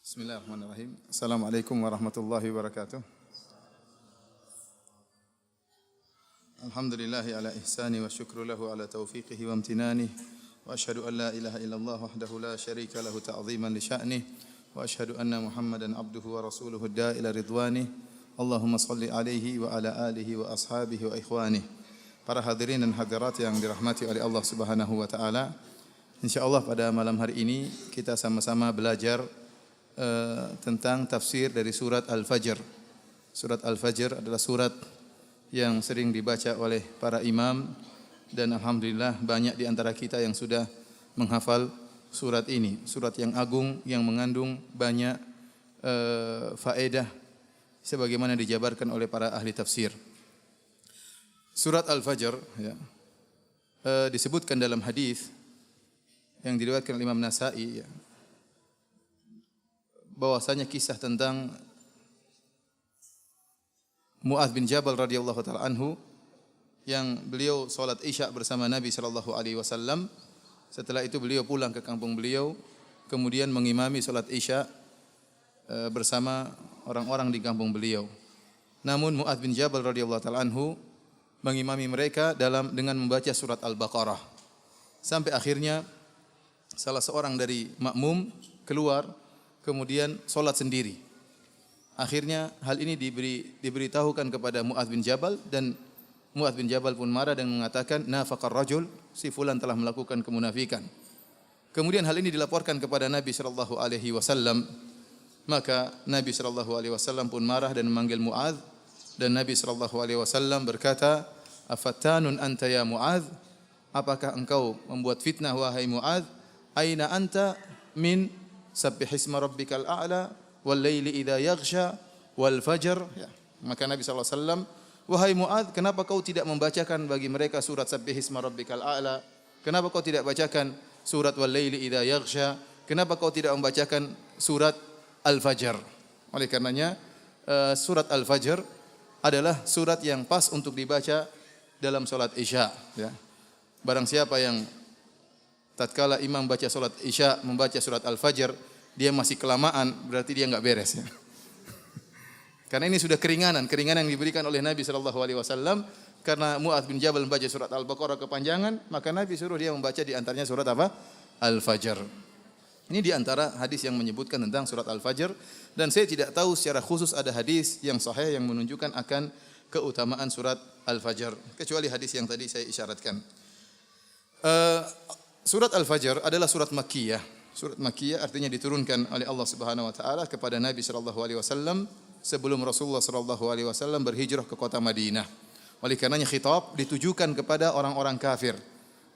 Bismillahirrahmanirrahim. Assalamualaikum warahmatullahi wabarakatuh. Alhamdulillahi ala ihsani wa syukru lahu ala taufiqihi wa amtinani. Wa ashhadu an la ilaha illallah wahdahu la syarika lahu ta'ziman li sya'nih. Wa ashhadu anna Muhammadan abduhu wa rasuluhu da'ila ridwanih. Allahumma salli alaihi wa ala alihi wa ashabihi wa ikhwanih. Para hadirin dan hadirat yang dirahmati oleh Allah Subhanahu wa taala. Insyaallah pada malam hari ini kita sama-sama belajar tentang tafsir dari surat Al-Fajr. Surat Al-Fajr adalah surat yang sering dibaca oleh para imam dan alhamdulillah banyak di antara kita yang sudah menghafal surat ini. Surat yang agung yang mengandung banyak faedah sebagaimana dijabarkan oleh para ahli tafsir. Surat Al-Fajr ya, disebutkan dalam hadis yang diriwayatkan oleh Imam Nasa'i ya, bahwasanya kisah tentang Mu'adz bin Jabal radhiyallahu taala anhu yang beliau salat Isya bersama Nabi sallallahu alaihi wasallam. Setelah itu beliau pulang ke kampung beliau, kemudian mengimami salat Isya bersama orang-orang di kampung beliau. Namun Mu'adz bin Jabal radhiyallahu taala anhu mengimami mereka dengan membaca surat Al-Baqarah. Sampai akhirnya salah seorang dari makmum keluar kemudian solat sendiri. Akhirnya hal ini diberitahukan kepada Mu'adz bin Jabal dan Mu'adz bin Jabal pun marah dan mengatakan nafaqar rajul, si fulan telah melakukan kemunafikan. Kemudian hal ini dilaporkan kepada Nabi sallallahu alaihi wasallam. Maka Nabi sallallahu alaihi wasallam pun marah dan memanggil Mu'adz dan Nabi sallallahu alaihi wasallam berkata, "Afattanun anta ya Mu'adz? Apakah engkau membuat fitnah wahai Mu'adz? Aina anta min Sabbihisma rabbikal a'la wal laili idza yaghsha wal fajr." Ya. Maka Nabi sallallahu alaihi wasallam, "Wahai Mu'adz, kenapa kau tidak membacakan bagi mereka surat Sabbihisma rabbikal a'la? Kenapa kau tidak bacakan surat wal laili idza yaghsha? Kenapa kau tidak membacakan surat Al-Fajr?" Oleh karenanya surat Al-Fajr adalah surat yang pas untuk dibaca dalam salat Isya ya. Barang siapa yang tatkala imam baca salat Isya membaca surat Al-Fajr, dia masih kelamaan, berarti dia enggak beres ya. Karena ini sudah keringanan yang diberikan oleh Nabi sallallahu alaihi wasallam karena Mu'adz bin Jabal membaca surat Al-Baqarah kepanjangan, maka Nabi suruh dia membaca di antaranya surat apa? Al-Fajr. Ini di antara hadis yang menyebutkan tentang surat Al-Fajr dan saya tidak tahu secara khusus ada hadis yang sahih yang menunjukkan akan keutamaan surat Al-Fajr kecuali hadis yang tadi saya isyaratkan. Surat Al-Fajr adalah surat Makkiyah. Surat Makkiyah artinya diturunkan oleh Allah Subhanahu wa taala kepada Nabi sallallahu alaihi wasallam sebelum Rasulullah sallallahu alaihi wasallam berhijrah ke kota Madinah. Oleh karenanya khitab ditujukan kepada orang-orang kafir.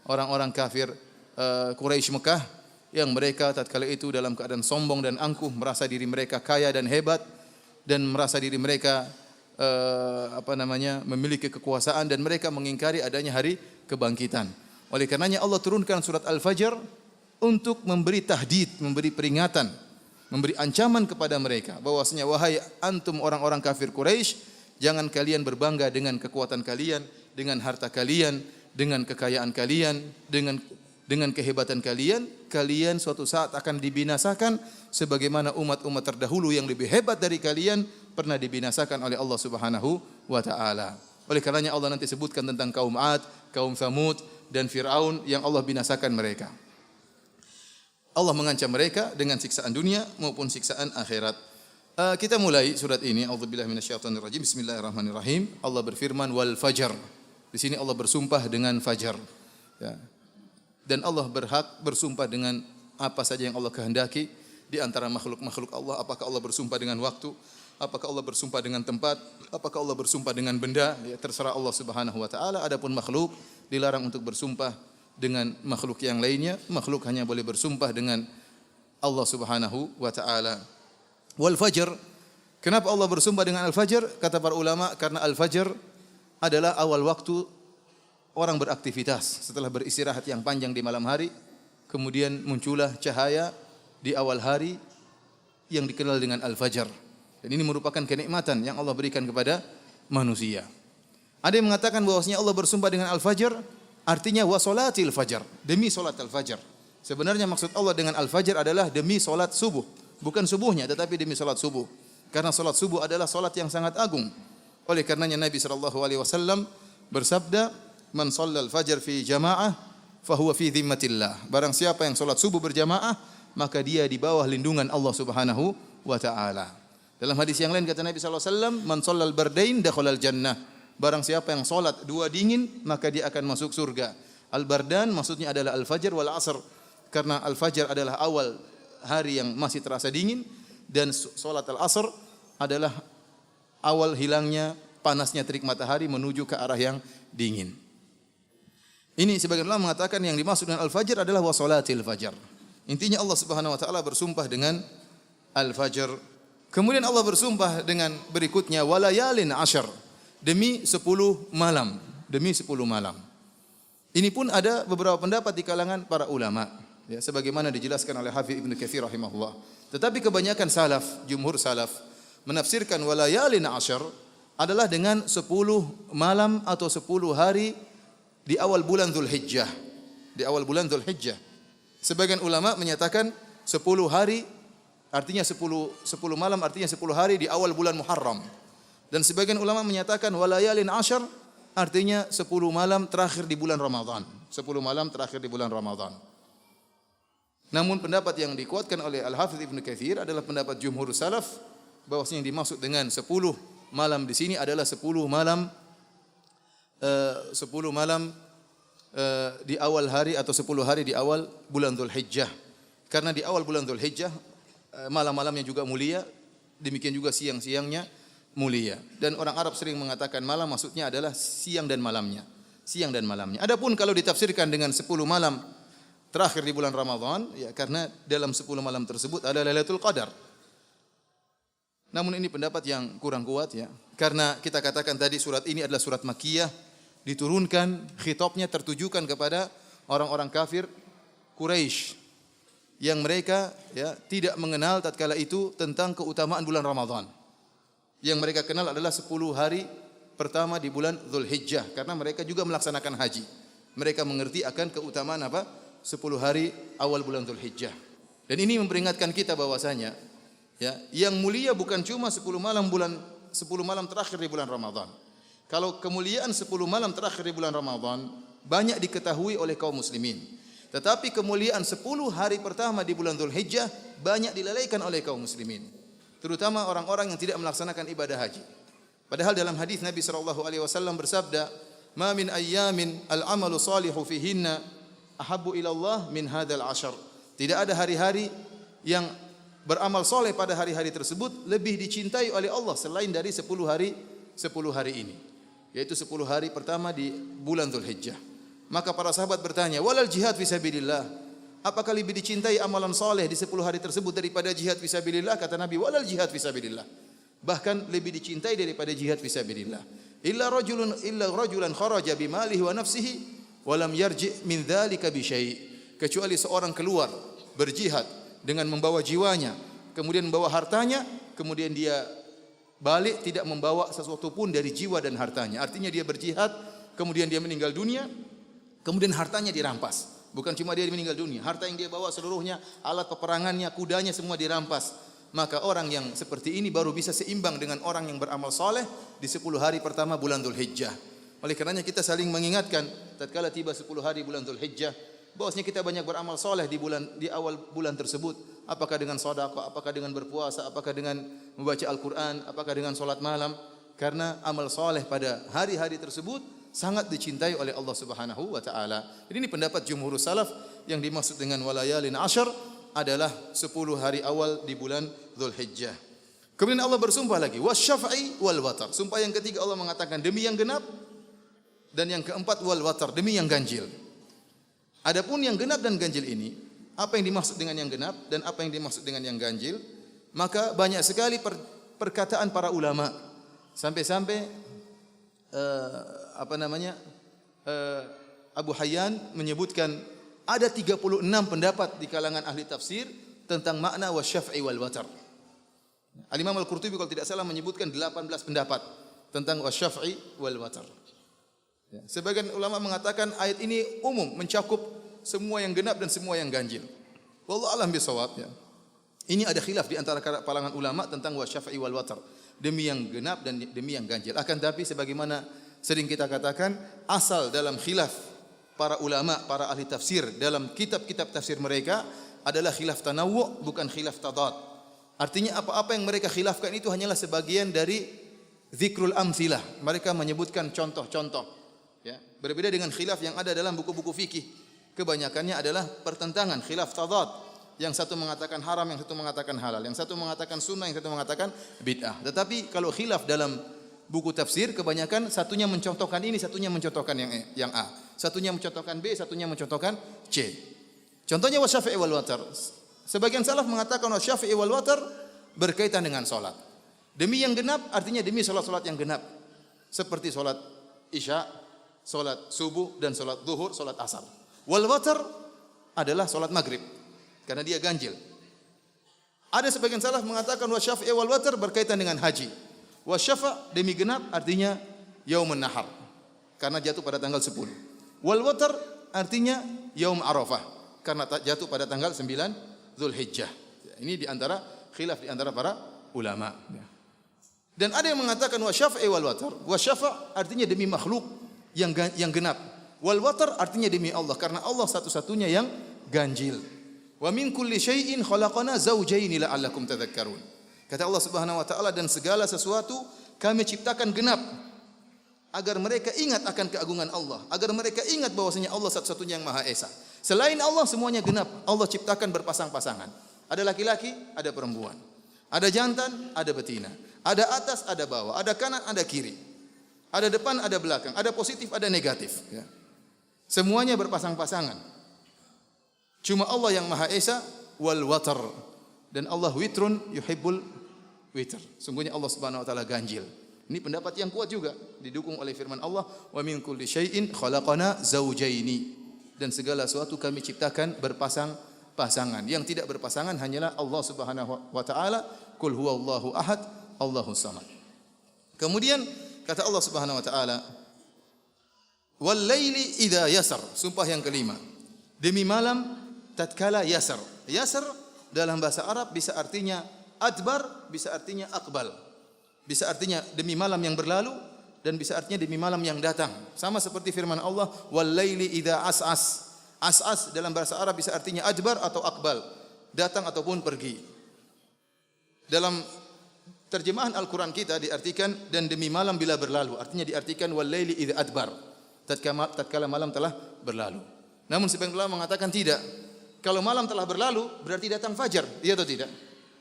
Orang-orang kafir Quraisy Mekah yang mereka tatkala itu dalam keadaan sombong dan angkuh, merasa diri mereka kaya dan hebat dan merasa diri mereka memiliki kekuasaan dan mereka mengingkari adanya hari kebangkitan. Oleh karenanya Allah turunkan surat Al-Fajr untuk memberi tahdid, memberi peringatan, memberi ancaman kepada mereka bahwasanya wahai antum orang-orang kafir Quraisy, jangan kalian berbangga dengan kekuatan kalian, dengan harta kalian, dengan kekayaan kalian, dengan kehebatan kalian. Kalian suatu saat akan dibinasakan sebagaimana umat-umat terdahulu yang lebih hebat dari kalian pernah dibinasakan oleh Allah Subhanahu wa taala. Oleh karenanya Allah nanti sebutkan tentang kaum 'Ad, kaum Tsamud dan Fir'aun yang Allah binasakan mereka. Allah mengancam mereka dengan siksaan dunia maupun siksaan akhirat. Kita mulai surat ini. A'udzubillahi minasyaitonir rajim. Bismillahirrahmanirrahim. Allah berfirman wal fajr. Di sini Allah bersumpah dengan fajar. Ya. Dan Allah berhak bersumpah dengan apa saja yang Allah kehendaki di antara makhluk-makhluk Allah. Apakah Allah bersumpah dengan waktu? Apakah Allah bersumpah dengan tempat? Apakah Allah bersumpah dengan benda? Ya, terserah Allah Subhanahu wa taala. Adapun makhluk dilarang untuk bersumpah dengan makhluk yang lainnya. Makhluk hanya boleh bersumpah dengan Allah Subhanahu wa taala. Wal fajr. Kenapa Allah bersumpah dengan al-fajr? Kata para ulama, karena al-fajr adalah awal waktu orang beraktivitas setelah beristirahat yang panjang di malam hari, kemudian muncullah cahaya di awal hari yang dikenal dengan al-fajr. Dan ini merupakan kenikmatan yang Allah berikan kepada manusia. Ada yang mengatakan bahwasanya Allah bersumpah dengan al-fajr artinya wa salatil fajr, demi salat al-fajr. Sebenarnya maksud Allah dengan al-fajr adalah demi salat subuh. bukan subuhnya tetapi demi salat subuh. Karena salat subuh adalah salat yang sangat agung. Oleh karenanya Nabi sallallahu alaihi wasallam bersabda, "Man shallal fajr fi jamaah fahuwa fi dhimmatillah." Barang siapa yang salat subuh berjamaah, maka dia di bawah lindungan Allah Subhanahu wa taala. Dalam hadis yang lain kata Nabi sallallahu alaihi wasallam, "Man shallal bardain dakhalal jannah." Barang siapa yang salat dua dingin, maka dia akan masuk surga. Al-bardan maksudnya adalah al-fajr wal asr. Karena al-fajr adalah awal hari yang masih terasa dingin dan salat al-asr adalah awal hilangnya panasnya terik matahari menuju ke arah yang dingin. Ini sebagian ulama mengatakan yang dimaksud dengan al-fajr adalah wa salatil fajr. Intinya Allah Subhanahu wa taala bersumpah dengan al-fajr. Kemudian Allah bersumpah dengan berikutnya walayalin asyr, demi 10 malam, demi 10 malam. Ini pun ada beberapa pendapat di kalangan para ulama, ya, sebagaimana dijelaskan oleh Hafidz Ibnu Katsir rahimahullah. Tetapi kebanyakan salaf, jumhur salaf menafsirkan walayalin asyr adalah dengan 10 malam atau 10 hari di awal bulan Dzulhijjah. Di awal bulan Dzulhijjah. Sebagian ulama menyatakan 10 hari artinya 10 malam artinya 10 hari di awal bulan Muharram. Dan sebagian ulama menyatakan walayalin asyr artinya 10 malam terakhir di bulan Ramadan. 10 malam terakhir di bulan Ramadan. Namun pendapat yang dikuatkan oleh Al-Hafidz Ibnu Katsir adalah pendapat jumhur salaf bahwasanya yang dimaksud dengan 10 malam di sini adalah 10 malam di awal hari atau 10 hari di awal bulan Dzulhijjah. Karena di awal bulan Dzulhijjah malam-malamnya juga mulia, demikian juga siang-siangnya mulia. Dan orang Arab sering mengatakan malam maksudnya adalah siang dan malamnya. Siang dan malamnya. Adapun kalau ditafsirkan dengan 10 malam terakhir di bulan Ramadan, ya karena dalam 10 malam tersebut ada Lailatul Qadar. Namun ini pendapat yang kurang kuat ya. Karena kita katakan tadi surat ini adalah surat Makkiyah, diturunkan, khitabnya tertujukan kepada orang-orang kafir Quraisy yang mereka ya tidak mengenal tatkala itu tentang keutamaan bulan Ramadan. Yang mereka kenal adalah 10 hari pertama di bulan Dzulhijjah karena mereka juga melaksanakan haji. Mereka mengerti akan keutamaan apa? 10 hari awal bulan Dzulhijjah. Dan ini memperingatkan kita bahwasanya ya, yang mulia bukan cuma 10 malam terakhir di bulan Ramadan. Kalau kemuliaan 10 malam terakhir di bulan Ramadan banyak diketahui oleh kaum muslimin. Tetapi kemuliaan 10 hari pertama di bulan Dzulhijjah banyak dilalaikan oleh kaum muslimin. Terutama orang-orang yang tidak melaksanakan ibadah haji. Padahal dalam hadis Nabi sallallahu alaihi wasallam bersabda, "Ma min ayyamin al-amalu salihu fihinna ahabbu ila Allah min hadzal ashar." Tidak ada hari-hari yang beramal soleh pada hari-hari tersebut lebih dicintai oleh Allah selain dari 10 hari ini, yaitu 10 hari pertama di bulan Dzulhijjah. Maka para sahabat bertanya, "Walal jihad fisabilillah?" Apakah lebih dicintai amalan soleh di 10 hari tersebut daripada jihad fisabilillah? Kata Nabi, "Walal jihad fisabilillah." Bahkan lebih dicintai daripada jihad fisabilillah. Illa rajulan kharaja bimalihi wa nafsihi wa lam yarji' min dzalika bi syai'. Kecuali seorang keluar berjihad dengan membawa jiwanya, kemudian membawa hartanya, kemudian dia balik tidak membawa sesuatu pun dari jiwa dan hartanya. Artinya dia berjihad, kemudian dia meninggal dunia, kemudian hartanya dirampas. Bukan cuma dia meninggal dunia, harta yang dia bawa seluruhnya, alat peperangannya, kudanya semua dirampas. Maka orang yang seperti ini baru bisa seimbang dengan orang yang beramal soleh di 10 hari pertama bulan Dzulhijjah. Oleh karenanya kita saling mengingatkan tatkala tiba 10 hari bulan Dzulhijjah bahwasanya kita banyak beramal soleh di awal bulan tersebut. Apakah dengan sedekah, apakah dengan berpuasa, apakah dengan membaca Al-Qur'an, apakah dengan salat malam. Karena amal soleh pada hari-hari tersebut sangat dicintai oleh Allah Subhanahu wa taala. Jadi ini pendapat jumhur salaf yang dimaksud dengan walayalin asyr adalah 10 hari awal di bulan Dzulhijjah. Kemudian Allah bersumpah lagi, wasyaf'i wal watar. Sumpah yang ketiga Allah mengatakan demi yang genap, dan yang keempat wal watar, demi yang ganjil. Adapun yang genap dan ganjil ini, apa yang dimaksud dengan yang genap dan apa yang dimaksud dengan yang ganjil? Maka banyak sekali perkataan para ulama. Sampai-sampai Abu Hayyan menyebutkan ada 36 pendapat di kalangan ahli tafsir tentang makna wasyaf'i wal watar. Al-Imam Al-Qurtubi kalau tidak salah menyebutkan 18 pendapat tentang wasyaf'i wal watar. Ya. Sebagian ulama mengatakan ayat ini umum, mencakup semua yang genap dan semua yang ganjil. Wallahu a'lam bishawab ya. Ini ada khilaf di antara kalangan ulama tentang wasyafa'i wal watar. Demi yang genap dan demi yang ganjil. Akan tapi sebagaimana sering kita katakan, asal dalam khilaf para ulama, para ahli tafsir dalam kitab-kitab tafsir mereka adalah khilaf tanawwu', bukan khilaf tadad. Artinya apa-apa yang mereka khilafkan itu hanyalah sebagian dari zikrul amsilah. Mereka menyebutkan contoh-contoh. Ya, berbeda dengan khilaf yang ada dalam buku-buku fikih. Kebanyakannya adalah pertentangan, khilaf tadad. Yang satu mengatakan haram, yang satu mengatakan halal, yang satu mengatakan sunnah, yang satu mengatakan bid'ah. Tetapi kalau khilaf dalam buku tafsir, kebanyakan satunya mencontohkan ini, satunya mencontohkan yang A, satunya mencontohkan B, satunya mencontohkan C. Contohnya wasyafi'i wal watar. Sebagian salaf mengatakan wasyafi'i wal watar berkaitan dengan salat. Demi yang genap artinya demi salat-salat yang genap. Seperti salat Isya, salat subuh dan salat zuhur, salat asar. Wal watar adalah salat maghrib karena dia ganjil. Ada sebagian salaf mengatakan wasyafi'i wal watar berkaitan dengan haji. Wasyafa' demi genap artinya yaumun nahar karena jatuh pada tanggal 10. Wal watar artinya yaum Arafah karena jatuh pada tanggal 9 Zulhijjah. Ini di antara khilaf di antara para ulama. Dan ada yang mengatakan wasyafa'i wal watar. Wasyafa' artinya demi makhluk yang genap. Wal watar artinya demi Allah karena Allah satu-satunya yang ganjil. Wa min kulli syai'in khalaqana zawjayn la'allakum tadhakkarun. Kata Allah Subhanahu wa taala, dan segala sesuatu kami ciptakan genap agar mereka ingat akan keagungan Allah, agar mereka ingat bahwasanya Allah satu-satunya yang Maha Esa. Selain Allah semuanya genap. Allah ciptakan berpasang-pasangan. Ada laki-laki, ada perempuan. Ada jantan, ada betina. Ada atas, ada bawah. Ada kanan, ada kiri. Ada depan, ada belakang. Ada positif, ada negatif. Ya. Semuanya berpasang-pasangan. Cuma Allah yang Maha Esa wal watar, dan Allah witrun yuhibbul witr. Sungguhnya Allah Subhanahu wa taala ganjil. Ini pendapat yang kuat juga, didukung oleh firman Allah, wa min kulli syai'in khalaqana zawjaini. Dan segala sesuatu kami ciptakan berpasang-pasangan. Yang tidak berpasangan hanyalah Allah Subhanahu wa taala, qul huwallahu ahad, Allahus samad. Kemudian kata Allah Subhanahu wa taala, wal laili idza yasar, sumpah yang kelima. Demi malam tatkala yasar. Yasar dalam bahasa Arab bisa artinya adbar, bisa artinya aqbal. Bisa artinya demi malam yang berlalu dan bisa artinya demi malam yang datang. Sama seperti firman Allah, wal laili idza as'as. As'as dalam bahasa Arab bisa artinya adbar atau aqbal, datang ataupun pergi. Dalam terjemahan Al-Qur'an kita diartikan dan demi malam bila berlalu. Artinya diartikan wal laili idza adbar. Tatkala malam telah berlalu. Namun sebagian ulama mengatakan tidak. Kalau malam telah berlalu berarti datang fajar, iya atau tidak?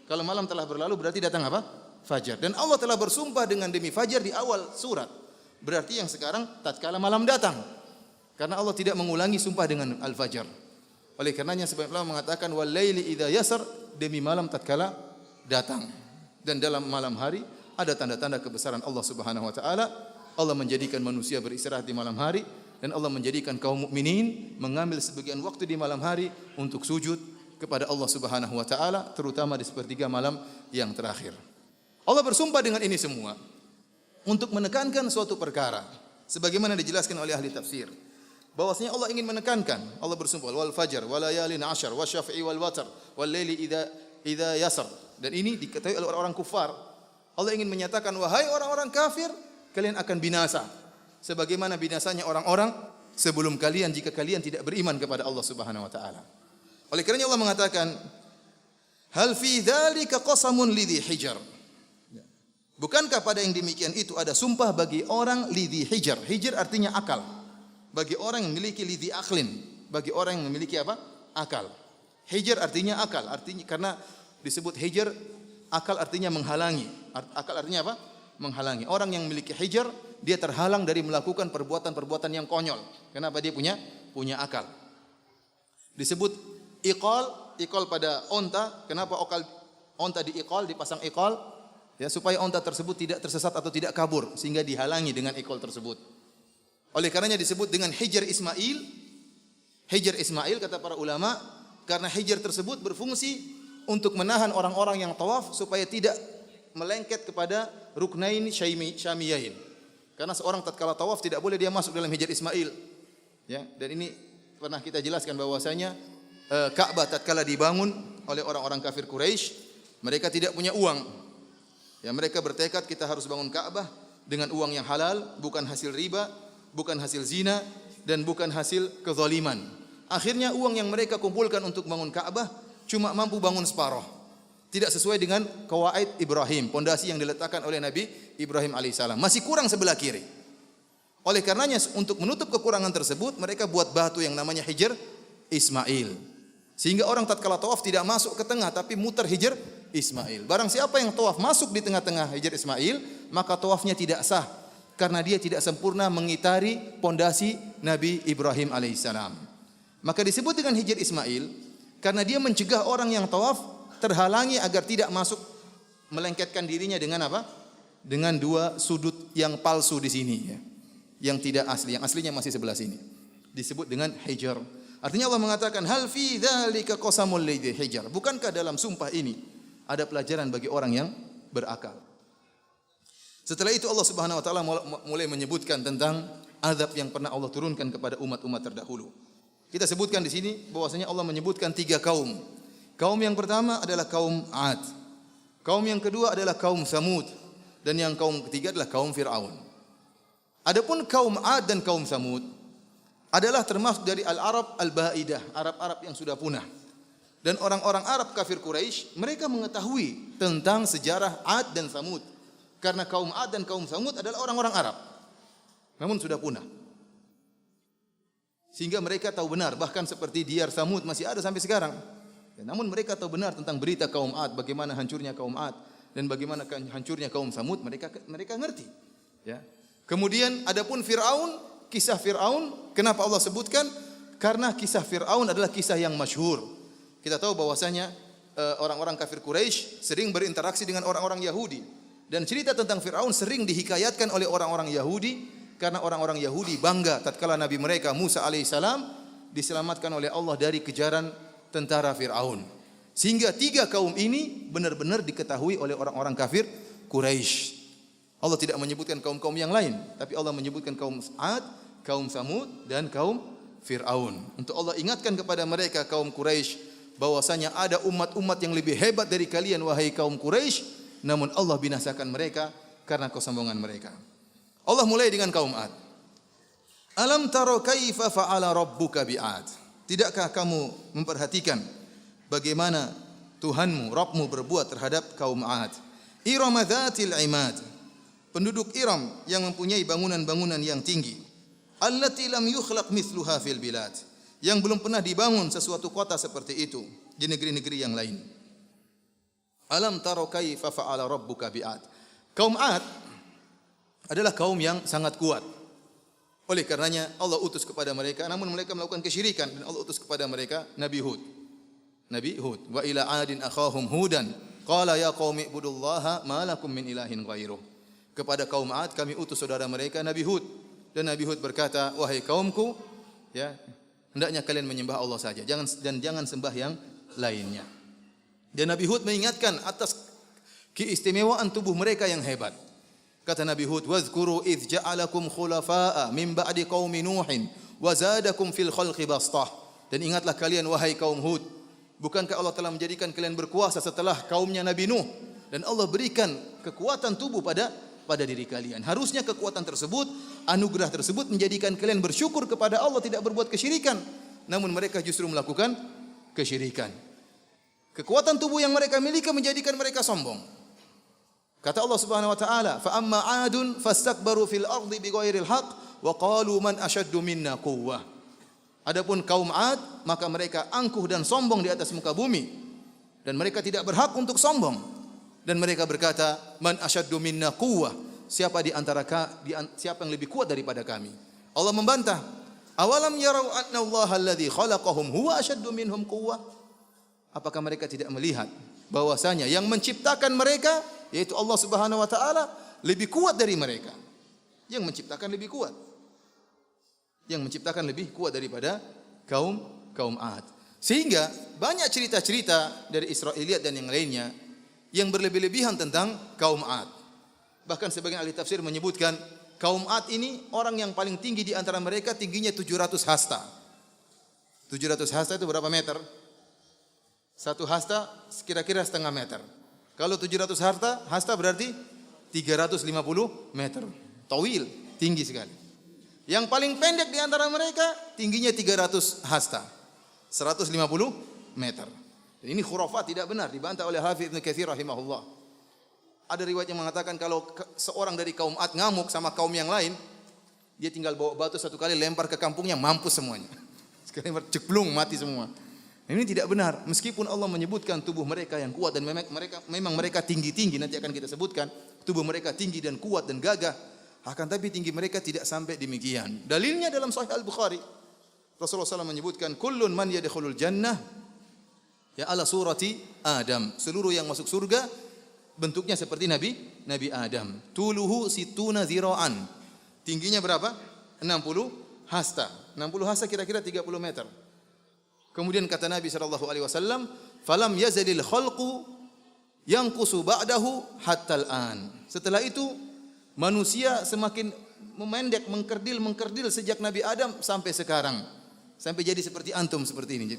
Kalau malam telah berlalu berarti datang apa? Fajar. Dan Allah telah bersumpah dengan demi fajar di awal surat. Berarti yang sekarang tatkala malam datang. Karena Allah tidak mengulangi sumpah dengan al-fajar. Oleh karenanya sebagian ulama mengatakan wal laili idza yasar, demi malam tatkala datang. Dan dalam malam hari ada tanda-tanda kebesaran Allah Subhanahu wa taala. Allah menjadikan manusia beristirahat di malam hari. Dan Allah menjadikan kaum mukminin mengambil sebagian waktu di malam hari untuk sujud kepada Allah Subhanahu wa taala, terutama di sepertiga malam yang terakhir. Allah bersumpah dengan ini semua untuk menekankan suatu perkara sebagaimana dijelaskan oleh ahli tafsir. Bahwasanya Allah ingin menekankan, Allah bersumpah wal fajar wal layalin 'ashar wasyafi'i wal watar wal laili idza yasar. Dan ini diketahui oleh orang-orang kufar. Allah ingin menyatakan, wahai orang-orang kafir, kalian akan binasa sebagaimana binasanya orang-orang sebelum kalian jika kalian tidak beriman kepada Allah Subhanahu wa taala. Oleh kerana Allah mengatakan, hal fi dzalika qasamun lidhi hijar. Bukankah pada yang demikian itu ada sumpah bagi orang lidhi hijar. Hijar artinya akal. Bagi orang yang memiliki lidhi aklin, bagi orang yang memiliki apa? Akal. Hijar artinya akal, artinya karena disebut hijar, akal artinya menghalangi. Akal artinya apa? Menghalangi. Orang yang memiliki hijar, dia terhalang dari melakukan perbuatan-perbuatan yang konyol. Kenapa? Dia punya akal. Disebut iqal pada onta. Kenapa onta diiqal, dipasang iqal? Ya, supaya onta tersebut tidak tersesat atau tidak kabur, sehingga dihalangi dengan iqal tersebut. Oleh karenanya disebut dengan hijar Ismail. Hijar Ismail kata para ulama, karena hijar tersebut berfungsi untuk menahan orang-orang yang tawaf supaya tidak melengket kepada ruknain syamiyain. Karena seorang tatkala tawaf tidak boleh dia masuk dalam hijar Ismail. Ya, dan ini pernah kita jelaskan bahwasanya Ka'bah tatkala dibangun oleh orang-orang kafir Quraisy. Mereka tidak punya uang. Ya, mereka bertekad kita harus bangun Ka'bah dengan uang yang halal, bukan hasil riba, bukan hasil zina, dan bukan hasil kezaliman. Akhirnya uang yang mereka kumpulkan untuk bangun Ka'bah cuma mampu bangun separuh. Tidak sesuai dengan Qawaid Ibrahim, pondasi yang diletakkan oleh Nabi Ibrahim alaihissalam. Masih kurang sebelah kiri. Oleh karenanya untuk menutup kekurangan tersebut, mereka buat batu yang namanya Hijr Ismail. Sehingga orang tatkala tawaf tidak masuk ke tengah tapi muter Hijr Ismail. Barang siapa yang tawaf masuk di tengah-tengah Hijr Ismail, maka tawafnya tidak sah karena dia tidak sempurna mengitari pondasi Nabi Ibrahim alaihissalam. Maka disebut dengan Hijr Ismail karena dia mencegah orang yang tawaf terhalangi agar tidak masuk, melengketkan dirinya dengan apa? Dengan dua sudut yang palsu di sini ya. Yang tidak asli, yang aslinya masih sebelah sini. Disebut dengan Hijr. Artinya Allah mengatakan hal fi dzalika qasamul lidzi hijr. Bukankah dalam sumpah ini ada pelajaran bagi orang yang berakal? Setelah itu Allah Subhanahu wa taala mulai menyebutkan tentang azab yang pernah Allah turunkan kepada umat-umat terdahulu. Kita sebutkan di sini bahwasanya Allah menyebutkan 3 kaum. Kaum yang pertama adalah kaum 'Ad. Kaum yang kedua adalah kaum Tsamud dan yang kaum ketiga adalah kaum Firaun. Adapun kaum 'Ad dan kaum Tsamud adalah termasuk dari al-Arab al-Ba'idah, Arab-Arab yang sudah punah. Dan orang-orang Arab kafir Quraisy, mereka mengetahui tentang sejarah 'Ad dan Tsamud. Karena kaum 'Ad dan kaum Tsamud adalah orang-orang Arab. Namun sudah punah. Sehingga mereka tahu benar, bahkan seperti Diyar Tsamud masih ada sampai sekarang. Ya, namun mereka tahu benar tentang berita kaum 'Ad, bagaimana hancurnya kaum 'Ad dan bagaimana hancurnya kaum Tsamud, mereka ngerti. Ya. Kemudian adapun Firaun, kisah Fir'aun, kenapa Allah sebutkan? Karena kisah Fir'aun adalah kisah yang masyhur. Kita tahu bahwasanya orang-orang kafir Quraisy sering berinteraksi dengan orang-orang Yahudi. Dan cerita tentang Fir'aun sering dihikayatkan oleh orang-orang Yahudi karena orang-orang Yahudi bangga tatkala Nabi mereka Musa alaihissalam diselamatkan oleh Allah dari kejaran tentara Fir'aun. Sehingga 3 kaum ini benar-benar diketahui oleh orang-orang kafir Quraisy. Allah tidak menyebutkan kaum-kaum yang lain, tapi Allah menyebutkan kaum 'Ad, kaum Tsamud dan kaum Fir'aun. Untuk Allah ingatkan kepada mereka kaum Quraisy bahwasanya ada umat-umat yang lebih hebat dari kalian wahai kaum Quraisy, namun Allah binasakan mereka karena kesombongan mereka. Allah mulai dengan kaum 'Ad. Alam taro kaifa fa'ala rabbuka bi'ad? Tidakkah kamu memperhatikan bagaimana Tuhanmu, Rabbmu berbuat terhadap kaum 'Ad? Iram dzatil 'imad. Penduduk Iram yang mempunyai bangunan-bangunan yang tinggi. Allati lam yukhlaq mithluha fil bilad. Yang belum pernah dibangun sesuatu kota seperti itu di negeri-negeri yang lain. Alam taro kaifa fa'ala rabbuka bi'ad. Kaum 'Ad adalah kaum yang sangat kuat. Oleh karenanya Allah utus kepada mereka, namun mereka melakukan kesyirikan dan Allah utus kepada mereka Nabi Hud. Nabi Hud, wa ila 'adin akhahum hudan, qala ya qaumi ibudullaha ma lakum min ilahin ghairuh. Kepada kaum 'Ad kami utus saudara mereka Nabi Hud, dan Nabi Hud berkata, wahai kaumku, ya, hendaknya kalian menyembah Allah saja, jangan sembah yang lainnya. Dan Nabi Hud mengingatkan atas keistimewaan tubuh mereka yang hebat. Kata Nabi Hud, "Wadhkuru idz ja'alakum khulafa'a min ba'di qaumi Nuhin wa zadakum fil khalqi bastah." Dan ingatlah kalian wahai kaum Hud, bukankah Allah telah menjadikan kalian berkuasa setelah kaumnya Nabi Nuh, dan Allah berikan kekuatan tubuh pada diri kalian. Harusnya kekuatan tersebut, anugerah tersebut menjadikan kalian bersyukur kepada Allah, tidak berbuat kesyirikan. Namun mereka justru melakukan kesyirikan. Kekuatan tubuh yang mereka miliki menjadikan mereka sombong. Kata Allah Subhanahu wa taala, "Fa amma 'adun fastakbaru fil ardi bighairil haqq wa qalu man ashaddu minna quwwah." Adapun kaum 'Ad, maka mereka angkuh dan sombong di atas muka bumi, dan mereka tidak berhak untuk sombong. Dan mereka berkata, man asyaddu minna quwwah, siapa siapa yang lebih kuat daripada kami? Allah membantah, awalam yarau anna Allah alladhi khalaqahum huwa asyaddu minhum quwwah? Apakah mereka tidak melihat bahwasanya yang menciptakan mereka, yaitu Allah Subhanahu wa taala, lebih kuat dari mereka? Yang menciptakan lebih kuat. Yang menciptakan lebih kuat daripada kaum 'Ad. Sehingga banyak cerita-cerita dari Israiliyat dan yang lainnya yang berlebih-lebihan tentang kaum 'Ad. Bahkan sebagian ahli tafsir menyebutkan kaum 'Ad ini orang yang paling tinggi di antara mereka tingginya 700 hasta. 700 hasta itu berapa meter? Satu hasta kira-kira setengah meter. Kalau 700 hasta berarti 350 meter. Tawil, tinggi sekali. Yang paling pendek di antara mereka tingginya 300 hasta. 150 meter. Dan ini khurafat, tidak benar, dibantah oleh Hafidz Ibnu Katsir rahimahullah. Ada riwayat yang mengatakan kalau seorang dari kaum Ad ngamuk sama kaum yang lain, dia tinggal bawa batu satu kali lempar ke kampungnya, mampus semuanya. Sekali lempar ceklung, mati semua. Ini tidak benar. Meskipun Allah menyebutkan tubuh mereka yang kuat dan memang mereka tinggi-tinggi, nanti akan kita sebutkan, tubuh mereka tinggi dan kuat dan gagah, akan tapi tinggi mereka tidak sampai demikian. Dalilnya dalam Sahih Al-Bukhari. Rasulullah SAW menyebutkan kullun man yadkhulul jannah ya ala surati Adam. Seluruh yang masuk surga bentuknya seperti Nabi Adam. Tuluhu situna zira'an. Tingginya berapa? 60 hasta. 60 hasta kira-kira 30 meter. Kemudian kata Nabi SAW, falam yazalil khalqu yanqusu ba'dahu hatta al-an. Setelah itu manusia semakin memendek, mengkerdil sejak Nabi Adam sampai sekarang. Sampai jadi seperti antum seperti ini.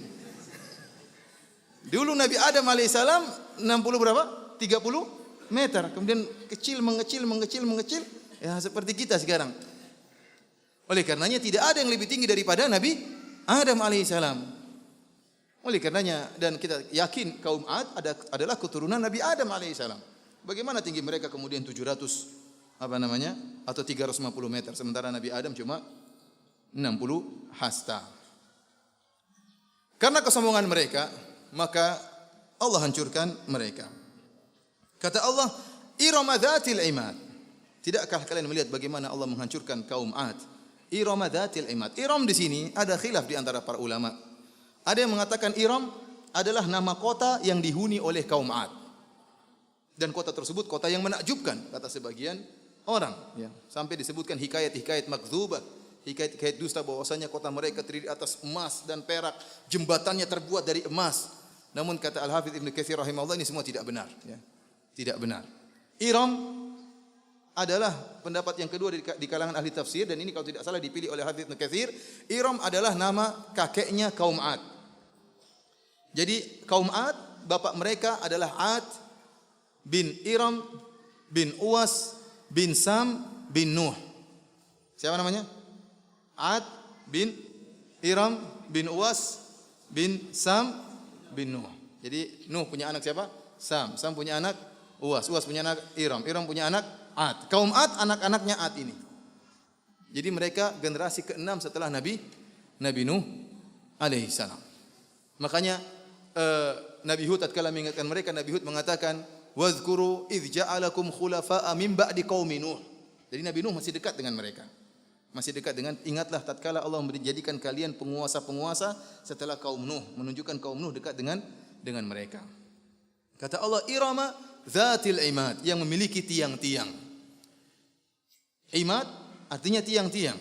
Dulu Nabi Adam alaihissalam 60 berapa? 30 meter. Kemudian mengecil. Ya seperti kita sekarang. Oleh karenanya tidak ada yang lebih tinggi daripada Nabi Adam alaihissalam. Oleh karenanya dan kita yakin kaum Ad adalah keturunan Nabi Adam alaihissalam. Bagaimana tinggi mereka kemudian 700 atau 350 meter, sementara Nabi Adam cuma 60 hasta. Karena kesombongan mereka, maka Allah hancurkan mereka. Kata Allah, Irama dzatil imad. Tidakkah kalian melihat bagaimana Allah menghancurkan kaum Ad? Irama dzatil imad. Iram di sini ada khilaf di antara para ulama. Ada yang mengatakan Iram adalah nama kota yang dihuni oleh kaum Ad. Dan kota tersebut kota yang menakjubkan, kata sebagian orang. Ya. Sampai disebutkan hikayat-hikayat makdzubah, hikayat-hikayat dusta bahwasanya kota mereka terdiri atas emas dan perak, jembatannya terbuat dari emas. Namun kata Al-Hafidz Ibnu Katsir rahimahullah ini semua tidak benar. Ya. Tidak benar. Iram adalah pendapat yang kedua di kalangan ahli tafsir dan ini kalau tidak salah dipilih oleh Hafidz Ibnu Katsir. Iram adalah nama kakeknya kaum Ad. Jadi kaum Ad, bapak mereka adalah Ad bin Iram bin Uwas bin Sam bin Nuh. Siapa namanya? Ad bin Iram bin Uwas bin Sam bin Nuh. Jadi Nuh punya anak siapa? Sam. Sam punya anak Uwas. Uwas punya anak Iram. Iram punya anak Ad. Kaum Ad anak-anaknya Ad ini. Jadi mereka generasi ke-6 setelah Nabi Nuh alaihi salam. Makanya Nabi Hud tatkala mengingatkan mereka, Nabi Hud mengatakan wazkuru idz ja'alakum khulafa'a min ba'di qaumi Nuh. Jadi Nabi Nuh masih dekat dengan mereka. Masih dekat dengan, ingatlah tatkala Allah menjadikan kalian penguasa-penguasa setelah kaum Nuh, menunjukkan kaum Nuh dekat dengan mereka. Kata Allah Irama dzatil imad, yang memiliki tiang-tiang. Imad artinya tiang-tiang.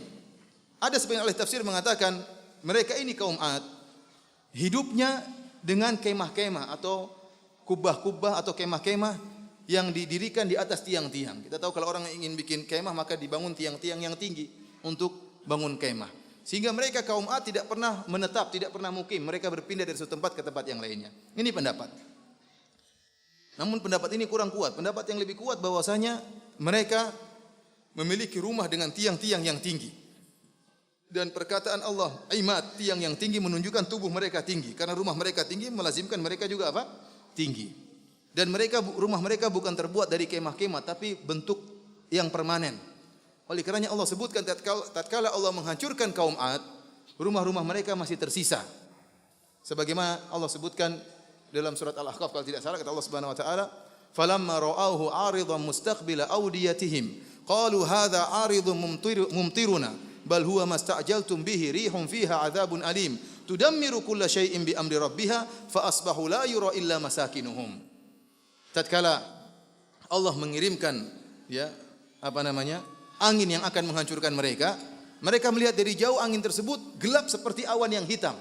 Ada sebagian ahli tafsir mengatakan mereka ini kaum Ad hidupnya dengan kemah-kemah atau kubah-kubah atau kemah-kemah yang didirikan di atas tiang-tiang. Kita tahu kalau orang ingin bikin kemah maka dibangun tiang-tiang yang tinggi untuk bangun kemah. Sehingga mereka kaum Ad tidak pernah menetap, tidak pernah mukim. Mereka berpindah dari satu tempat ke tempat yang lainnya. Ini pendapat. Namun pendapat ini kurang kuat. Pendapat yang lebih kuat bahwasanya mereka memiliki rumah dengan tiang-tiang yang tinggi. Dan perkataan Allah, imad, tiang yang tinggi menunjukkan tubuh mereka tinggi. Karena rumah mereka tinggi melazimkan mereka juga apa? Tinggi. Dan rumah mereka bukan terbuat dari kemah-kemah tapi bentuk yang permanen. Oleh karenanya Allah sebutkan tatkala Allah menghancurkan kaum Ad, rumah-rumah mereka masih tersisa. Sebagaimana Allah sebutkan dalam surat Al-Ahqaf kalau tidak salah, kata Allah Subhanahu wa taala, "Falamma ra'awhu 'aridan mustaqbila awdiyatihim, qalu hadza 'aridun mumtiruna, bal huwa masta'jaltum bihi rihum fiha 'adzabun alim, tudammiru kulla syai'in bi amri rabbiha fa asbahu la yura illa masakinuhum." Tatkala Allah mengirimkan angin yang akan menghancurkan mereka, mereka melihat dari jauh angin tersebut gelap seperti awan yang hitam.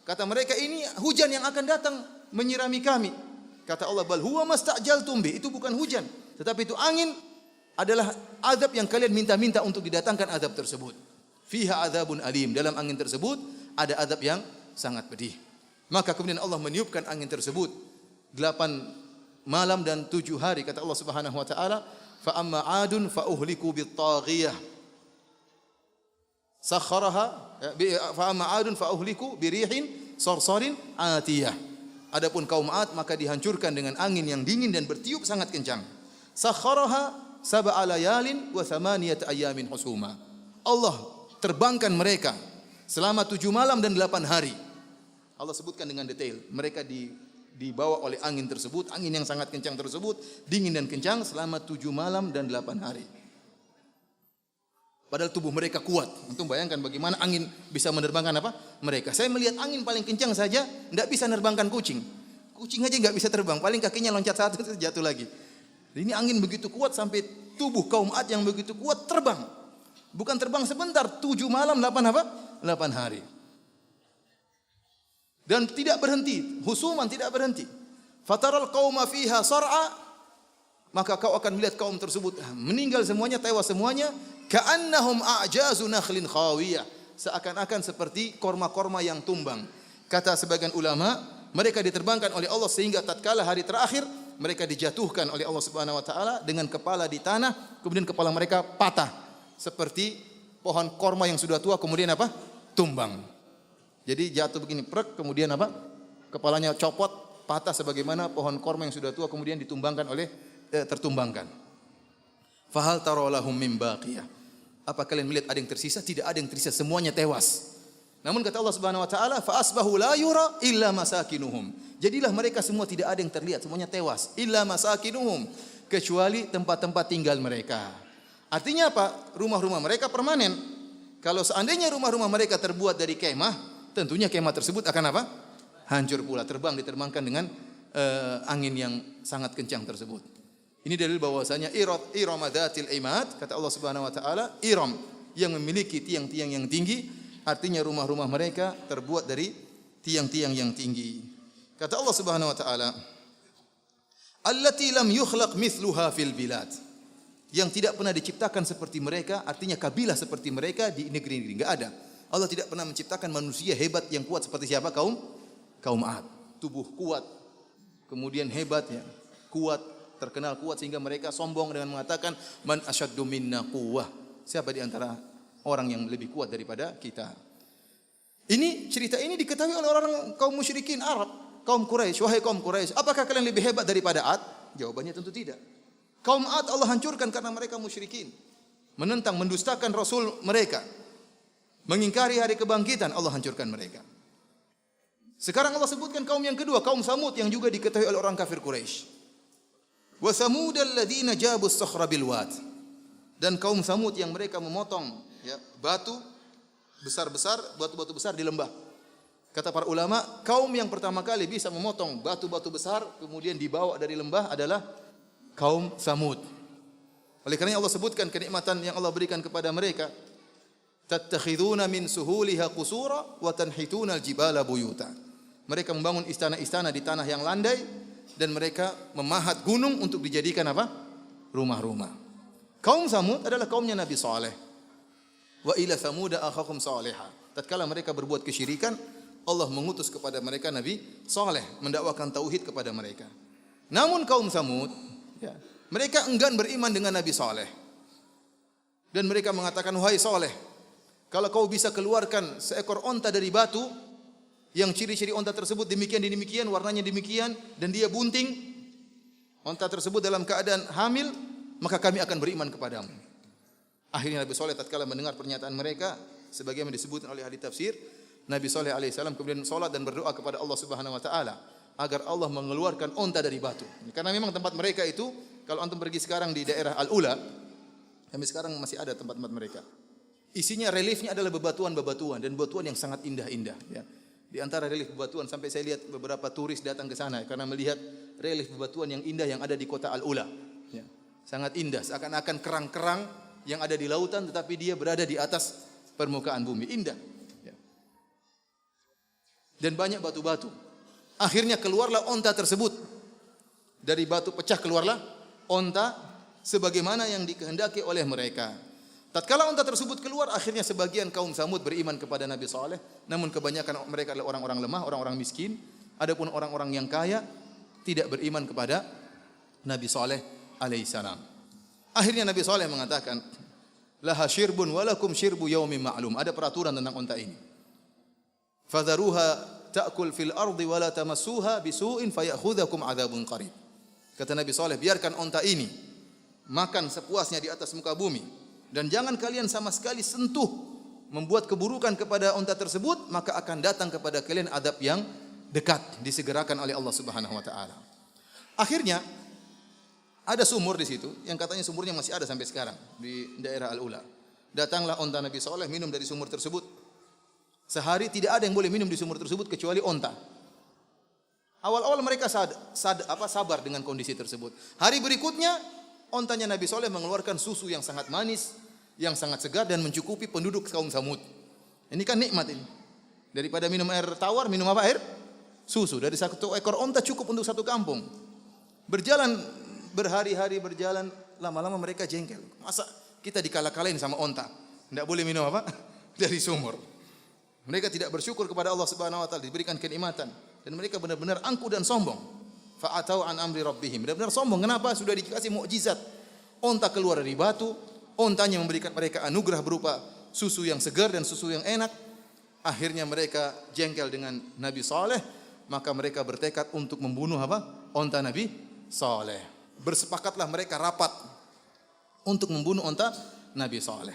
Kata mereka, ini hujan yang akan datang menyirami kami. Kata Allah, bal huwa masta'jaltum bi, itu bukan hujan, tetapi itu angin adalah azab yang kalian minta-minta untuk didatangkan azab tersebut. Fiha adzabun alim, dalam angin tersebut ada azab yang sangat pedih. Maka kemudian Allah meniupkan angin tersebut 8 malam dan 7 hari. Kata Allah Subhanahu wa taala, fa amma 'adun fa uhliku bit taghiyah sakharaha fa amma 'adun fa uhliku birihin sarsarin atiyah. Adapun kaum 'Ad maka dihancurkan dengan angin yang dingin dan bertiup sangat kencang. Sakharaha sab'a layalin wa thamaniyat ayamin husuma. Allah terbangkan mereka selama 7 malam dan 8 hari. Allah sebutkan dengan detail. Mereka dibawa oleh angin tersebut, angin yang sangat kencang tersebut, dingin dan kencang selama 7 malam dan 8 hari. Padahal tubuh mereka kuat. Antum bayangkan bagaimana angin bisa menerbangkan apa? Mereka. Saya melihat angin paling kencang saja tidak bisa menerbangkan kucing. Kucing aja nggak bisa terbang, paling kakinya loncat satu jatuh lagi. Ini angin begitu kuat sampai tubuh kaum 'Ad yang begitu kuat terbang. Bukan terbang sebentar, 7 malam 8 apa? 8 hari. Dan tidak berhenti, husuman tidak berhenti. Fataral qauma fiha sar'a, maka kau akan melihat kaum tersebut meninggal semuanya, tewas semuanya, ka'annahum a'jazu nakhlin khawiyah, seakan-akan seperti korma-korma yang tumbang. Kata sebagian ulama, mereka diterbangkan oleh Allah sehingga tatkala hari terakhir mereka dijatuhkan oleh Allah Subhanahu wa taala dengan kepala di tanah, kemudian kepala mereka patah seperti pohon korma yang sudah tua kemudian apa? Tumbang. Jadi jatuh begini, prek, kemudian apa? Kepalanya copot, patah sebagaimana pohon korma yang sudah tua kemudian ditumbangkan oleh tertumbangkan. Fahal tara lahum min baqiyah. Apa kalian melihat ada yang tersisa? Tidak ada yang tersisa, semuanya tewas. Namun kata Allah Subhanahu wa taala, fa asbahu la yura illa masakinuhum. Jadilah mereka semua tidak ada yang terlihat, semuanya tewas. Illa masakinuhum, kecuali tempat-tempat tinggal mereka. Artinya apa? Rumah-rumah mereka permanen. Kalau seandainya rumah-rumah mereka terbuat dari kemah, tentunya kemah tersebut akan apa? Hancur pula, diterbangkan dengan angin yang sangat kencang tersebut. Ini dalil bahwasanya Iram dzatil imad, kata Allah Subhanahu wa taala, Iram yang memiliki tiang-tiang yang tinggi, artinya rumah-rumah mereka terbuat dari tiang-tiang yang tinggi. Kata Allah Subhanahu wa taala, allati lam yukhlaq mithluha fil bilad, yang tidak pernah diciptakan seperti mereka, artinya kabilah seperti mereka di negeri-negeri, enggak ada. Allah tidak pernah menciptakan manusia hebat yang kuat seperti siapa? Kaum 'Ad. Tubuh kuat, kemudian hebat ya, kuat, terkenal kuat sehingga mereka sombong dengan mengatakan man asyaddu minna quwwah. Siapa di antara orang yang lebih kuat daripada kita? Ini cerita ini diketahui oleh orang kaum musyrikin Arab, kaum Quraisy. Wahai kaum Quraisy, apakah kalian lebih hebat daripada 'Ad? Jawabannya tentu tidak. Kaum 'Ad Allah hancurkan karena mereka musyrikin, menentang, mendustakan Rasul mereka, mengingkari hari kebangkitan, Allah hancurkan mereka. Sekarang Allah sebutkan kaum yang kedua, kaum Samud yang juga diketahui oleh orang kafir Quraisy. Wa Samud alladziina jabu as-sakhra bil wad. Dan kaum Samud yang mereka memotong ya, batu besar-besar, batu-batu besar di lembah. Kata para ulama, kaum yang pertama kali bisa memotong batu-batu besar kemudian dibawa dari lembah adalah kaum Samud. Oleh karena Allah sebutkan kenikmatan yang Allah berikan kepada mereka. Tattakhiduna min suhuliha qusura wa tanhituna al-jibala buyuta. Mereka membangun istana-istana di tanah yang landai dan mereka memahat gunung untuk dijadikan apa? Rumah-rumah. Kaum Samud adalah kaumnya Nabi Saleh. Wa ila Thamuda akhakum Salihah. Tatkala mereka berbuat kesyirikan, Allah mengutus kepada mereka Nabi Saleh mendakwakan tauhid kepada mereka. Namun kaum Samud ya, mereka enggan beriman dengan Nabi Saleh. Dan mereka mengatakan, wahai Saleh, kalau kau bisa keluarkan seekor onta dari batu, yang ciri-ciri onta tersebut demikian, warnanya demikian, dan dia bunting, onta tersebut dalam keadaan hamil, maka kami akan beriman kepadamu. Akhirnya Nabi Saleh tatkala mendengar pernyataan mereka, sebagaimana disebutkan oleh ahli tafsir, Nabi Saleh alaihissalam kemudian salat dan berdoa kepada Allah Subhanahu wa taala agar Allah mengeluarkan onta dari batu. Karena memang tempat mereka itu, kalau antum pergi sekarang di daerah Al-Ula, sampai sekarang masih ada tempat-tempat mereka. Isinya reliefnya adalah bebatuan-bebatuan dan bebatuan yang sangat indah-indah. Ya. Di antara relief bebatuan sampai saya lihat beberapa turis datang ke sana karena melihat relief bebatuan yang indah yang ada di kota Al-Ula. Ya. Sangat indah, seakan-akan kerang-kerang yang ada di lautan tetapi dia berada di atas permukaan bumi. Indah. Ya. Dan banyak batu-batu. Akhirnya keluarlah onta tersebut. Dari batu pecah keluarlah onta sebagaimana yang dikehendaki oleh mereka. Tatkala unta tersebut keluar, akhirnya sebagian kaum Samud beriman kepada Nabi Saleh, namun kebanyakan mereka adalah orang-orang lemah, orang-orang miskin. Adapun orang-orang yang kaya tidak beriman kepada Nabi Saleh alaihissalam. Akhirnya Nabi Saleh mengatakan, laha syirbun walakum syirbu yaumin ma'lum. Ada peraturan tentang unta ini. Fadharuha ta'kul fil ardi wala tamassuha bisu'in fayakhudhukum adzabun qarib. Kata Nabi Saleh, biarkan unta ini makan sepuasnya di atas muka bumi. Dan jangan kalian sama sekali sentuh, membuat keburukan kepada unta tersebut, maka akan datang kepada kalian adab yang dekat, disegerakan oleh Allah Subhanahu wa taala. Akhirnya ada sumur di situ yang katanya sumurnya masih ada sampai sekarang di daerah Al-Ula. Datanglah unta Nabi Saleh minum dari sumur tersebut. Sehari tidak ada yang boleh minum di sumur tersebut kecuali unta. Awal-awal mereka sabar dengan kondisi tersebut. Hari berikutnya ontanya Nabi Saleh mengeluarkan susu yang sangat manis, yang sangat segar dan mencukupi penduduk kaum Samud. Ini kan nikmat ini. Daripada minum air tawar, minum apa? Air susu. Dari satu ekor onta cukup untuk satu kampung. Berjalan berhari-hari berjalan, lama-lama mereka jengkel. Masa kita dikalah-kalahin sama onta? Tidak boleh minum apa? Dari sumur. Mereka tidak bersyukur kepada Allah Subhanahu wa taala diberikan kenikmatan dan mereka benar-benar angkuh dan sombong. Fa'atau an amri rabbihim. Benar-benar sombong. Kenapa? Sudah dikasih mukjizat. Onta keluar dari batu, ontanya memberikan mereka anugerah berupa susu yang segar dan susu yang enak. Akhirnya mereka jengkel dengan Nabi Saleh, maka mereka bertekad untuk membunuh apa? Onta Nabi Saleh. Bersepakatlah mereka rapat untuk membunuh onta Nabi Saleh.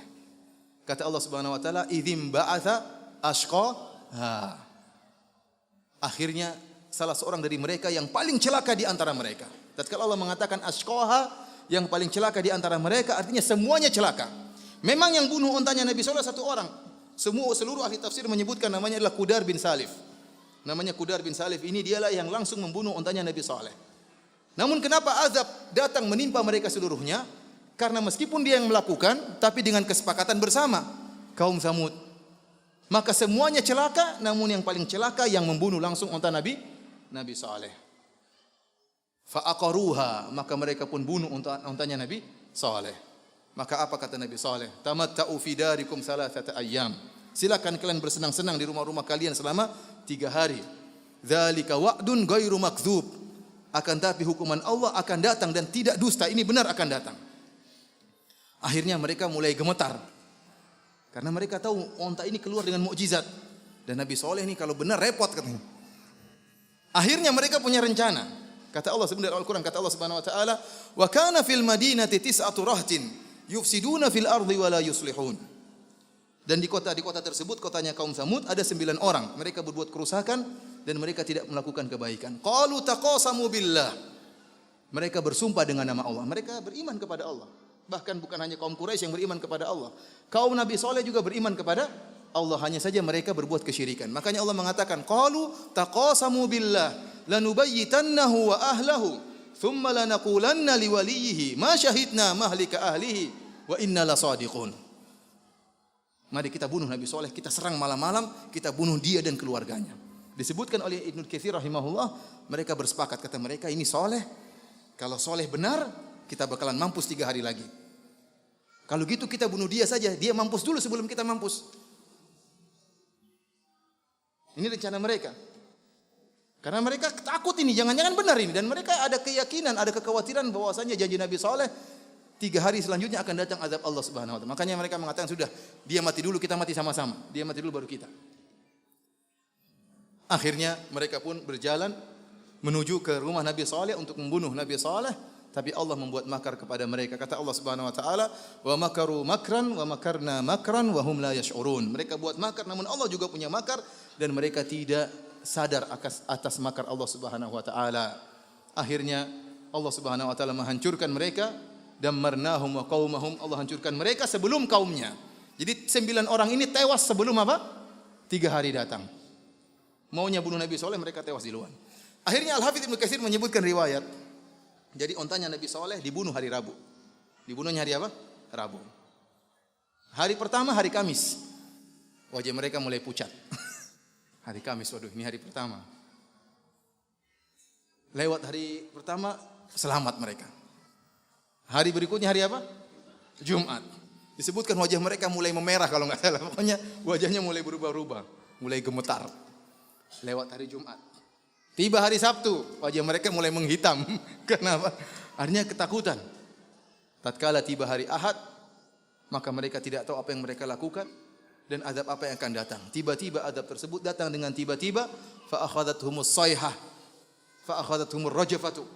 Kata Allah Subhanahu wa taala, "Idzim ba'atha ashqaha." Akhirnya salah seorang dari mereka yang paling celaka di antara mereka. Tatkala Allah mengatakan ashqaha, yang paling celaka di antara mereka, artinya semuanya celaka. Memang yang bunuh ontanya Nabi Saleh satu orang. Seluruh ahli tafsir menyebutkan namanya adalah Qudar bin Salif. Namanya Qudar bin Salif, ini dialah yang langsung membunuh ontanya Nabi Saleh. Namun kenapa azab datang menimpa mereka seluruhnya? Karena meskipun dia yang melakukan, tapi dengan kesepakatan bersama kaum Samud. Maka semuanya celaka, namun yang paling celaka yang membunuh langsung onta Nabi Saleh. Fa'aqaruha, maka mereka pun bunuh ontanya Nabi Saleh. Maka apa kata Nabi Saleh? Tamatta'u fi darikum salasata ayyam. Silakan kalian bersenang-senang di rumah-rumah kalian selama 3 hari. Dzalika wa'dun ghairu makdzub. Akan tapi hukuman Allah akan datang dan tidak dusta. Ini benar akan datang. Akhirnya mereka mulai gemetar. Karena mereka tahu onta ini keluar dengan mukjizat. Dan Nabi Saleh ini kalau benar repot katanya. Akhirnya mereka punya rencana. Kata Allah sebenarnya Al-Quran, kata Allah Subhanahu wa taala, "Wa kana fil madinati tis'atu rahtin yufsiduna fil ardi wa la yuslihun." Dan di kota tersebut, kotanya kaum Samud, ada 9 orang. Mereka berbuat kerusakan dan mereka tidak melakukan kebaikan. Qalu taqasamu billah. Mereka bersumpah dengan nama Allah. Mereka beriman kepada Allah. Bahkan bukan hanya kaum Quraisy yang beriman kepada Allah. Kaum Nabi Saleh juga beriman kepada Allah, hanya saja mereka berbuat kesyirikan. Makanya Allah mengatakan, qalu taqasamu billah lanubayyitannahu wa ahlahu thumma lanaqulanna liwaliyhi ma syahidna mahlika ahlihi wa inna lasadiqun. Mari kita bunuh Nabi Saleh, kita serang malam-malam, kita bunuh dia dan keluarganya. Disebutkan oleh Ibnu Katsir rahimahullah, mereka bersepakat, kata mereka, ini Saleh, kalau Saleh benar, kita bakalan mampus 3 hari lagi. Kalau gitu kita bunuh dia saja, dia mampus dulu sebelum kita mampus. Ini rencana mereka. Karena mereka takut ini, jangan-jangan benar ini. Dan mereka ada keyakinan, ada kekhawatiran bahwasanya janji Nabi Saleh 3 hari selanjutnya akan datang azab Allah Subhanahu wa taala. Makanya mereka mengatakan, sudah, dia mati dulu, kita mati sama-sama. Dia mati dulu baru kita. Akhirnya mereka pun berjalan menuju ke rumah Nabi Saleh untuk membunuh Nabi Saleh. Tapi Allah membuat makar kepada mereka. Kata Allah Subhanahu wa taala, "Wa makaru makran wa makarna makran wa hum la yash'urun." Mereka buat makar, namun Allah juga punya makar dan mereka tidak sadar atas makar Allah Subhanahu wa taala. Akhirnya Allah Subhanahu wa taala menghancurkan mereka, dammarnahum wa qaumahum. Allah hancurkan mereka sebelum kaumnya. Jadi 9 orang ini tewas sebelum apa? 3 hari datang. Maunya bunuh Nabi Saleh, mereka tewas di luar. Akhirnya Al-Hafidz Ibnu Katsir menyebutkan riwayat. Jadi ontanya Nabi Saleh dibunuh hari Rabu. Dibunuhnya hari apa? Rabu. Hari pertama hari Kamis. Wajah mereka mulai pucat. Hari Kamis, waduh, ini hari pertama. Lewat hari pertama, selamat mereka. Hari berikutnya hari apa? Jumat. Disebutkan wajah mereka mulai memerah kalau nggak salah. Pokoknya wajahnya mulai berubah-ubah, mulai gemetar. Lewat hari Jumat. Tiba hari Sabtu, wajah mereka mulai menghitam. Kenapa? Artinya ketakutan. Tatkala tiba hari Ahad, maka mereka tidak tahu apa yang mereka lakukan dan azab apa yang akan datang. Tiba-tiba azab tersebut datang dengan tiba-tiba, fa akhadhathumus sayhah, fa akhadhathumur rajafatu.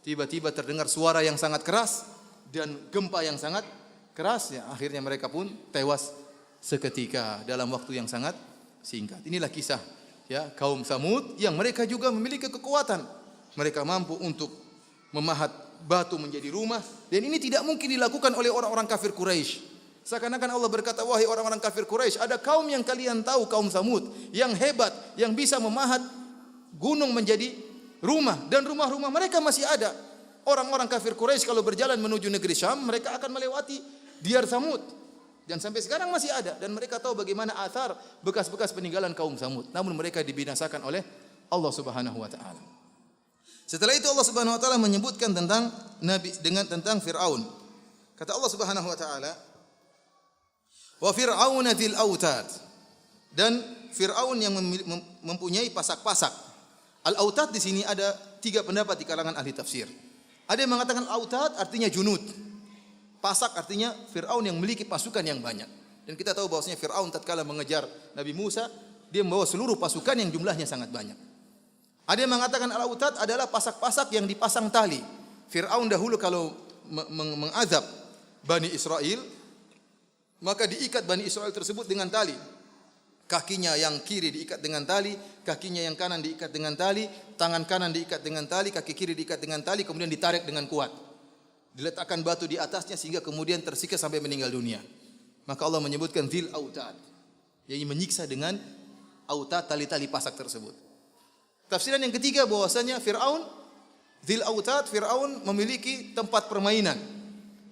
Tiba-tiba terdengar suara yang sangat keras dan gempa yang sangat keras, ya, akhirnya mereka pun tewas seketika dalam waktu yang sangat singkat. Inilah kisah, ya, kaum Samud yang mereka juga memiliki kekuatan. Mereka mampu untuk memahat batu menjadi rumah, dan ini tidak mungkin dilakukan oleh orang-orang kafir Quraisy. Seakan-akan Allah berkata, wahai orang-orang kafir Quraisy, ada kaum yang kalian tahu, kaum Samud, yang hebat, yang bisa memahat gunung menjadi rumah, dan rumah-rumah mereka masih ada. Orang-orang kafir Quraisy kalau berjalan menuju negeri Syam, mereka akan melewati Diyar Samud, dan sampai sekarang masih ada, dan mereka tahu bagaimana athar bekas-bekas peninggalan kaum Samud. Namun mereka dibinasakan oleh Allah Subhanahu wa taala. Setelah itu Allah Subhanahu wa taala menyebutkan tentang tentang Firaun. Kata Allah Subhanahu wa taala, "Wa Fir'auna dzil autad." Dan Firaun yang mempunyai pasak-pasak. Al-autad di sini ada 3 pendapat di kalangan ahli tafsir. Ada yang mengatakan autad artinya junud. Pasak artinya Fir'aun yang memiliki pasukan yang banyak. Dan kita tahu bahwasanya Fir'aun tatkala mengejar Nabi Musa, dia membawa seluruh pasukan yang jumlahnya sangat banyak. Ada yang mengatakan al-autad adalah pasak-pasak yang dipasang tali. Fir'aun dahulu kalau mengazab Bani Israel, maka diikat Bani Israel tersebut dengan tali. Kakinya yang kiri diikat dengan tali, kakinya yang kanan diikat dengan tali, tangan kanan diikat dengan tali, kaki kiri diikat dengan tali, kemudian ditarik dengan kuat. Diletakkan batu di atasnya sehingga kemudian tersiksa sampai meninggal dunia. Maka Allah menyebutkan dzil autad, yaitu menyiksa dengan autad, tali-tali pasak tersebut. Tafsiran yang ketiga bahwasanya Firaun dzil autad, Firaun memiliki tempat permainan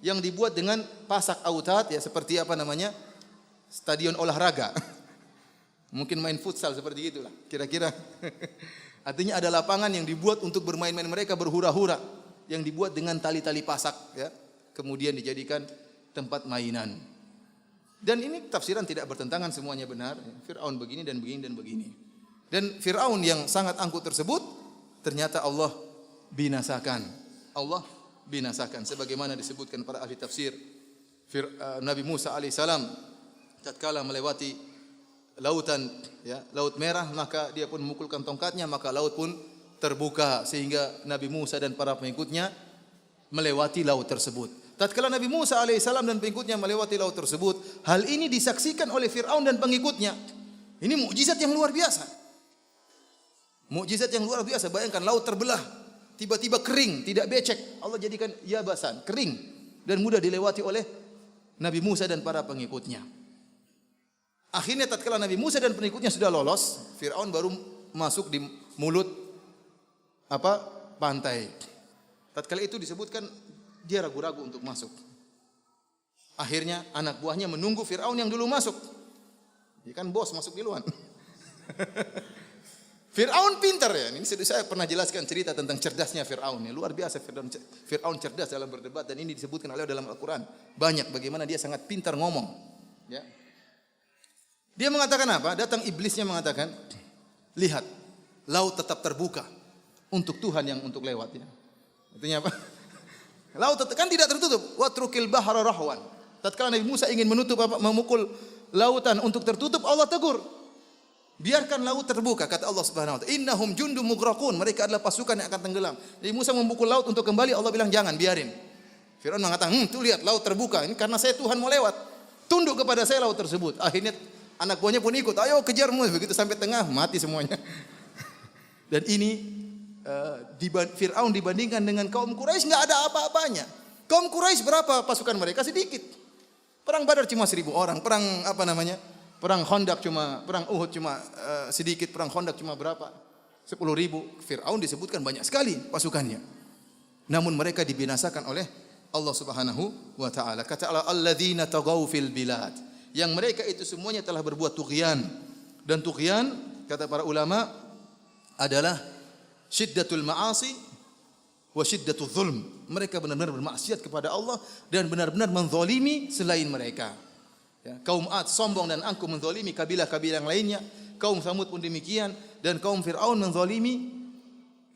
yang dibuat dengan pasak autad, ya, seperti apa namanya? Stadion olahraga. Mungkin main futsal seperti itulah, kira-kira. Artinya ada lapangan yang dibuat untuk bermain-main, mereka berhura-hura, yang dibuat dengan tali-tali pasak, ya, kemudian dijadikan tempat mainan. Dan ini tafsiran tidak bertentangan, semuanya benar. Firaun begini dan begini dan begini. Dan Firaun yang sangat angkuh tersebut ternyata Allah binasakan. Allah binasakan sebagaimana disebutkan para ahli tafsir. Nabi Musa alaihissalam tatkala melewati lautan, ya, laut merah, maka dia pun memukulkan tongkatnya, maka laut pun terbuka sehingga Nabi Musa dan para pengikutnya melewati laut tersebut. Tatkala Nabi Musa alaihissalam dan pengikutnya melewati laut tersebut, hal ini disaksikan oleh Firaun dan pengikutnya. Ini mukjizat yang luar biasa. Mukjizat yang luar biasa. Bayangkan laut terbelah, tiba-tiba kering, tidak becek. Allah jadikan yabasan, kering dan mudah dilewati oleh Nabi Musa dan para pengikutnya. Akhirnya tatkala Nabi Musa dan pengikutnya sudah lolos, Firaun baru masuk di mulut pantai. Tatkala itu disebutkan dia ragu-ragu untuk masuk. Akhirnya anak buahnya menunggu Firaun yang dulu masuk. Dia kan bos, masuk duluan. Firaun pintar, ya. Ini saya pernah jelaskan cerita tentang cerdasnya Firaun. Ya, luar biasa Firaun cerdas dalam berdebat, dan ini disebutkan oleh dalam Al-Qur'an. Banyak bagaimana dia sangat pintar ngomong. Ya. Dia mengatakan apa? Datang iblisnya mengatakan, lihat, laut tetap terbuka untuk Tuhan yang untuk lewat, ya. Artinya apa? Laut kan tidak tertutup. Watrukil bahra rahwan. Tatkala Nabi Musa ingin memukul lautan untuk tertutup, Allah tegur. Biarkan laut terbuka, kata Allah Subhanahu wa taala. Innahum jundum mughraqun. Mereka adalah pasukan yang akan tenggelam. Nabi Musa memukul laut untuk kembali, Allah bilang jangan, biarin. Firaun mengatakan, tuh lihat laut terbuka. Ini karena saya Tuhan mau lewat. Tunduk kepada saya laut tersebut. Akhirnya anak buahnya pun ikut. Ayo kejar Musa. Begitu sampai tengah, mati semuanya. Dan ini Firaun dibandingkan dengan kaum Quraisy nggak ada apa-apanya. Kaum Quraisy berapa pasukan mereka? Sedikit. Perang Badar cuma 1.000 orang. Perang Khandaq perang Uhud cuma sedikit. Perang Khandaq cuma berapa? 10.000. Firaun disebutkan banyak sekali pasukannya. Namun mereka dibinasakan oleh Allah Subhanahu wa taala. Kata Allah, alladzina tagaw fil bilad. Yang mereka itu semuanya telah berbuat tughyan. Dan tughyan kata para ulama adalah syiddatul ma'asi wa syiddatul zulm. Mereka benar-benar bermaksiat kepada Allah dan benar-benar menzalimi selain mereka. Ya, kaum Ad sombong dan angkuh menzalimi kabilah-kabilah yang lainnya. Kaum Samud pun demikian dan kaum Fir'aun menzalimi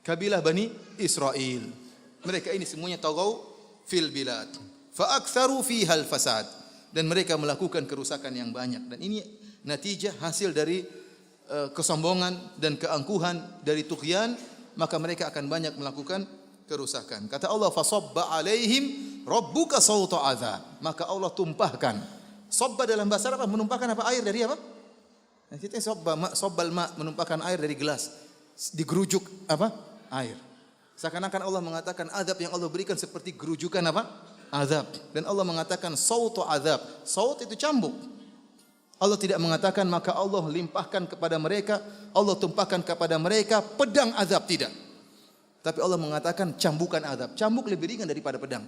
kabilah Bani Israel. Mereka ini semuanya tagaw fil bilad. Fa aktsaru fiha al fasad. Dan mereka melakukan kerusakan yang banyak. Dan ini natijah hasil dari kesombongan dan keangkuhan dari tughyan, maka mereka akan banyak melakukan kerusakan. Kata Allah, fasabba alaihim rabbuka sawta adzab. Maka Allah tumpahkan. Sabba dalam bahasa Arab menumpahkan apa? Air dari apa? Nah, kita sabbal ma menumpahkan air dari gelas. Digerujuk apa? Air. Seakan-akan Allah mengatakan azab yang Allah berikan seperti gerujukan apa? Azab. Dan Allah mengatakan sawta adzab. Saut itu cambuk. Allah tidak mengatakan maka Allah limpahkan kepada mereka, Allah tumpahkan kepada mereka pedang azab, tidak. Tapi Allah mengatakan cambukan azab. Cambuk lebih ringan daripada pedang.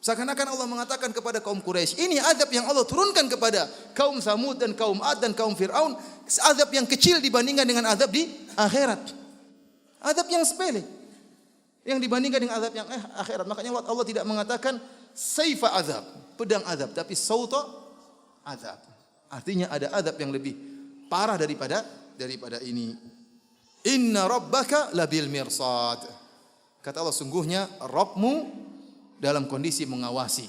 Seakan-akan Allah mengatakan kepada kaum Quraisy, ini azab yang Allah turunkan kepada kaum Samud dan kaum Ad dan kaum Fir'aun, azab yang kecil dibandingkan dengan azab di akhirat. Azab yang sepele yang dibandingkan dengan azab yang akhirat. Makanya Allah tidak mengatakan saifa azab, pedang azab, tapi sauta azab. Artinya ada azab yang lebih parah daripada ini. Inna rabbaka labil mirsad. Kata Allah, sungguhnya Rabbmu dalam kondisi mengawasi.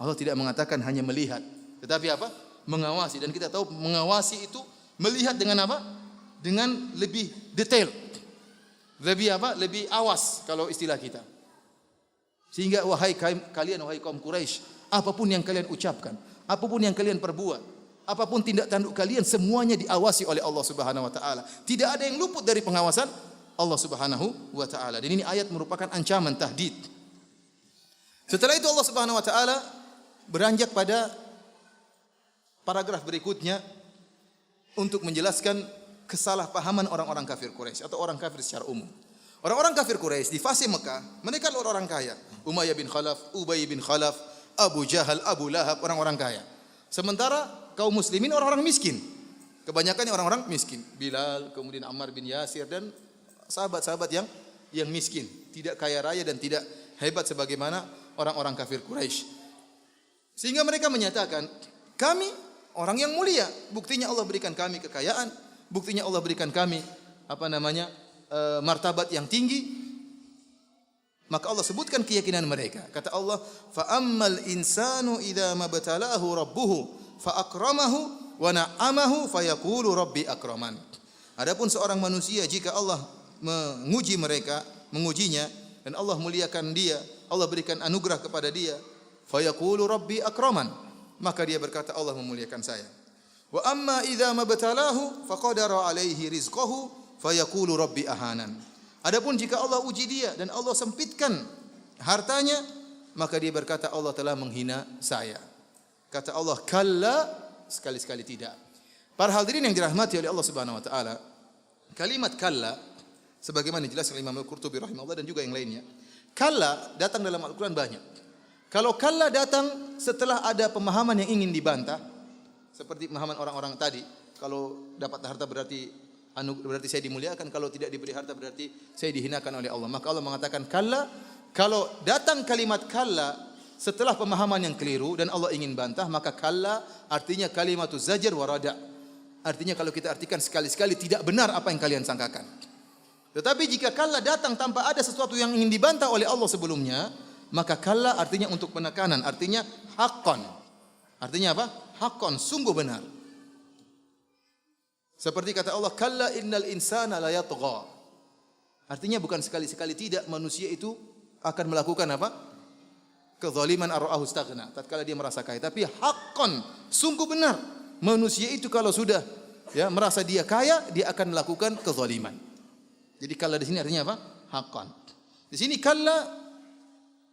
Allah tidak mengatakan hanya melihat, tetapi apa? Mengawasi. Dan kita tahu mengawasi itu melihat dengan apa? Dengan lebih detail. Lebih apa? Lebih awas kalau istilah kita. Sehingga wahai kalian, wahai kaum Quraisy, apapun yang kalian ucapkan, apapun yang kalian perbuat, apapun tindak tanduk kalian, semuanya diawasi oleh Allah Subhanahu wa taala. Tidak ada yang luput dari pengawasan Allah Subhanahu wa taala. Dan ini ayat merupakan ancaman, tahdid. Setelah itu Allah Subhanahu wa taala beranjak pada paragraf berikutnya untuk menjelaskan kesalahpahaman orang-orang kafir Quraisy atau orang kafir secara umum. Orang-orang kafir Quraisy di fase Mekah, mereka adalah orang kaya. Umayyah bin Khalaf, Ubay bin Khalaf, Abu Jahal, Abu Lahab, orang-orang kaya. Sementara kaum muslimin orang-orang miskin. Kebanyakannya orang-orang miskin. Bilal, kemudian Ammar bin Yasir dan sahabat-sahabat yang miskin, tidak kaya raya dan tidak hebat sebagaimana orang-orang kafir Quraisy. Sehingga mereka menyatakan, kami orang yang mulia. Buktinya Allah berikan kami kekayaan, buktinya Allah berikan kami martabat yang tinggi. Maka Allah sebutkan keyakinan mereka. Kata Allah, fa ammal insanu idza mabtalahu rabbuhu fa akramahu wa na'amahu fa yaqulu rabbi akraman. Adapun seorang manusia jika Allah mengujinya dan Allah muliakan dia, Allah berikan anugerah kepada dia, fa yaqulu rabbi akraman, maka dia berkata Allah memuliakan saya. Wa amma idza mabtalahu fa qadara alaihi rizqahu fa yaqulu rabbi ahanan. Adapun jika Allah uji dia dan Allah sempitkan hartanya, maka dia berkata Allah telah menghina saya. Kata Allah, kalla, sekali-sekali tidak. Para hadirin yang dirahmati oleh Allah Subhanahu wa taala, kalimat kalla sebagaimana dijelaskan oleh Imam Al-Qurtubi rahimahullah dan juga yang lainnya. Kalla datang dalam Al-Qur'an banyak. Kalau kalla datang setelah ada pemahaman yang ingin dibantah, seperti pemahaman orang-orang tadi, kalau dapat harta berarti saya dimuliakan, kalau tidak diberi harta berarti saya dihinakan oleh Allah. Maka Allah mengatakan kalla. Kalau datang kalimat kalla setelah pemahaman yang keliru dan Allah ingin bantah, maka kalla artinya kalimatuz zajar wa rada. Artinya kalau kita artikan sekali-sekali tidak benar apa yang kalian sangkakan. Tetapi jika kalla datang tanpa ada sesuatu yang ingin dibantah oleh Allah sebelumnya, maka kalla artinya untuk penekanan, artinya haqqan. Artinya apa? Haqqan, sungguh benar. Seperti kata Allah, kalla innal insana la yatgha. Artinya bukan sekali-sekali tidak, manusia itu akan melakukan apa? Kezaliman ar-ra'ahu istaghna, tatkala dia merasa kaya. Tapi haqqan, sungguh benar. Manusia itu kalau sudah merasa dia kaya, dia akan melakukan kezaliman. Jadi kalla di sini artinya apa? Haqqan. Di sini kalla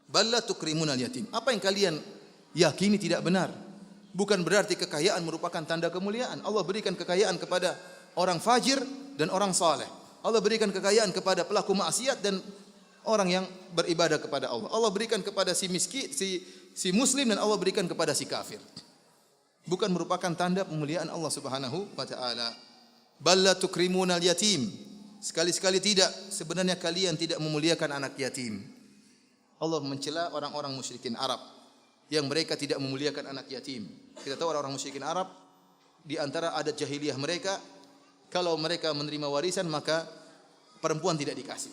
balla tukrimunal yatim. Apa yang kalian yakini tidak benar. Bukan berarti kekayaan merupakan tanda kemuliaan. Allah berikan kekayaan kepada orang fajir dan orang saleh. Allah berikan kekayaan kepada pelaku maksiat dan orang yang beribadah kepada Allah. Allah berikan kepada si miskin, si muslim, dan Allah berikan kepada si kafir. Bukan merupakan tanda pemuliaan Allah Subhanahu wa taala. Balla tukrimunal yatim. Sekali-sekali tidak. Sebenarnya kalian tidak memuliakan anak yatim. Allah mencela orang-orang musyrikin Arab yang mereka tidak memuliakan anak yatim. Kita tahu orang-orang musyrikin Arab di antara adat jahiliyah mereka, kalau mereka menerima warisan maka perempuan tidak dikasih.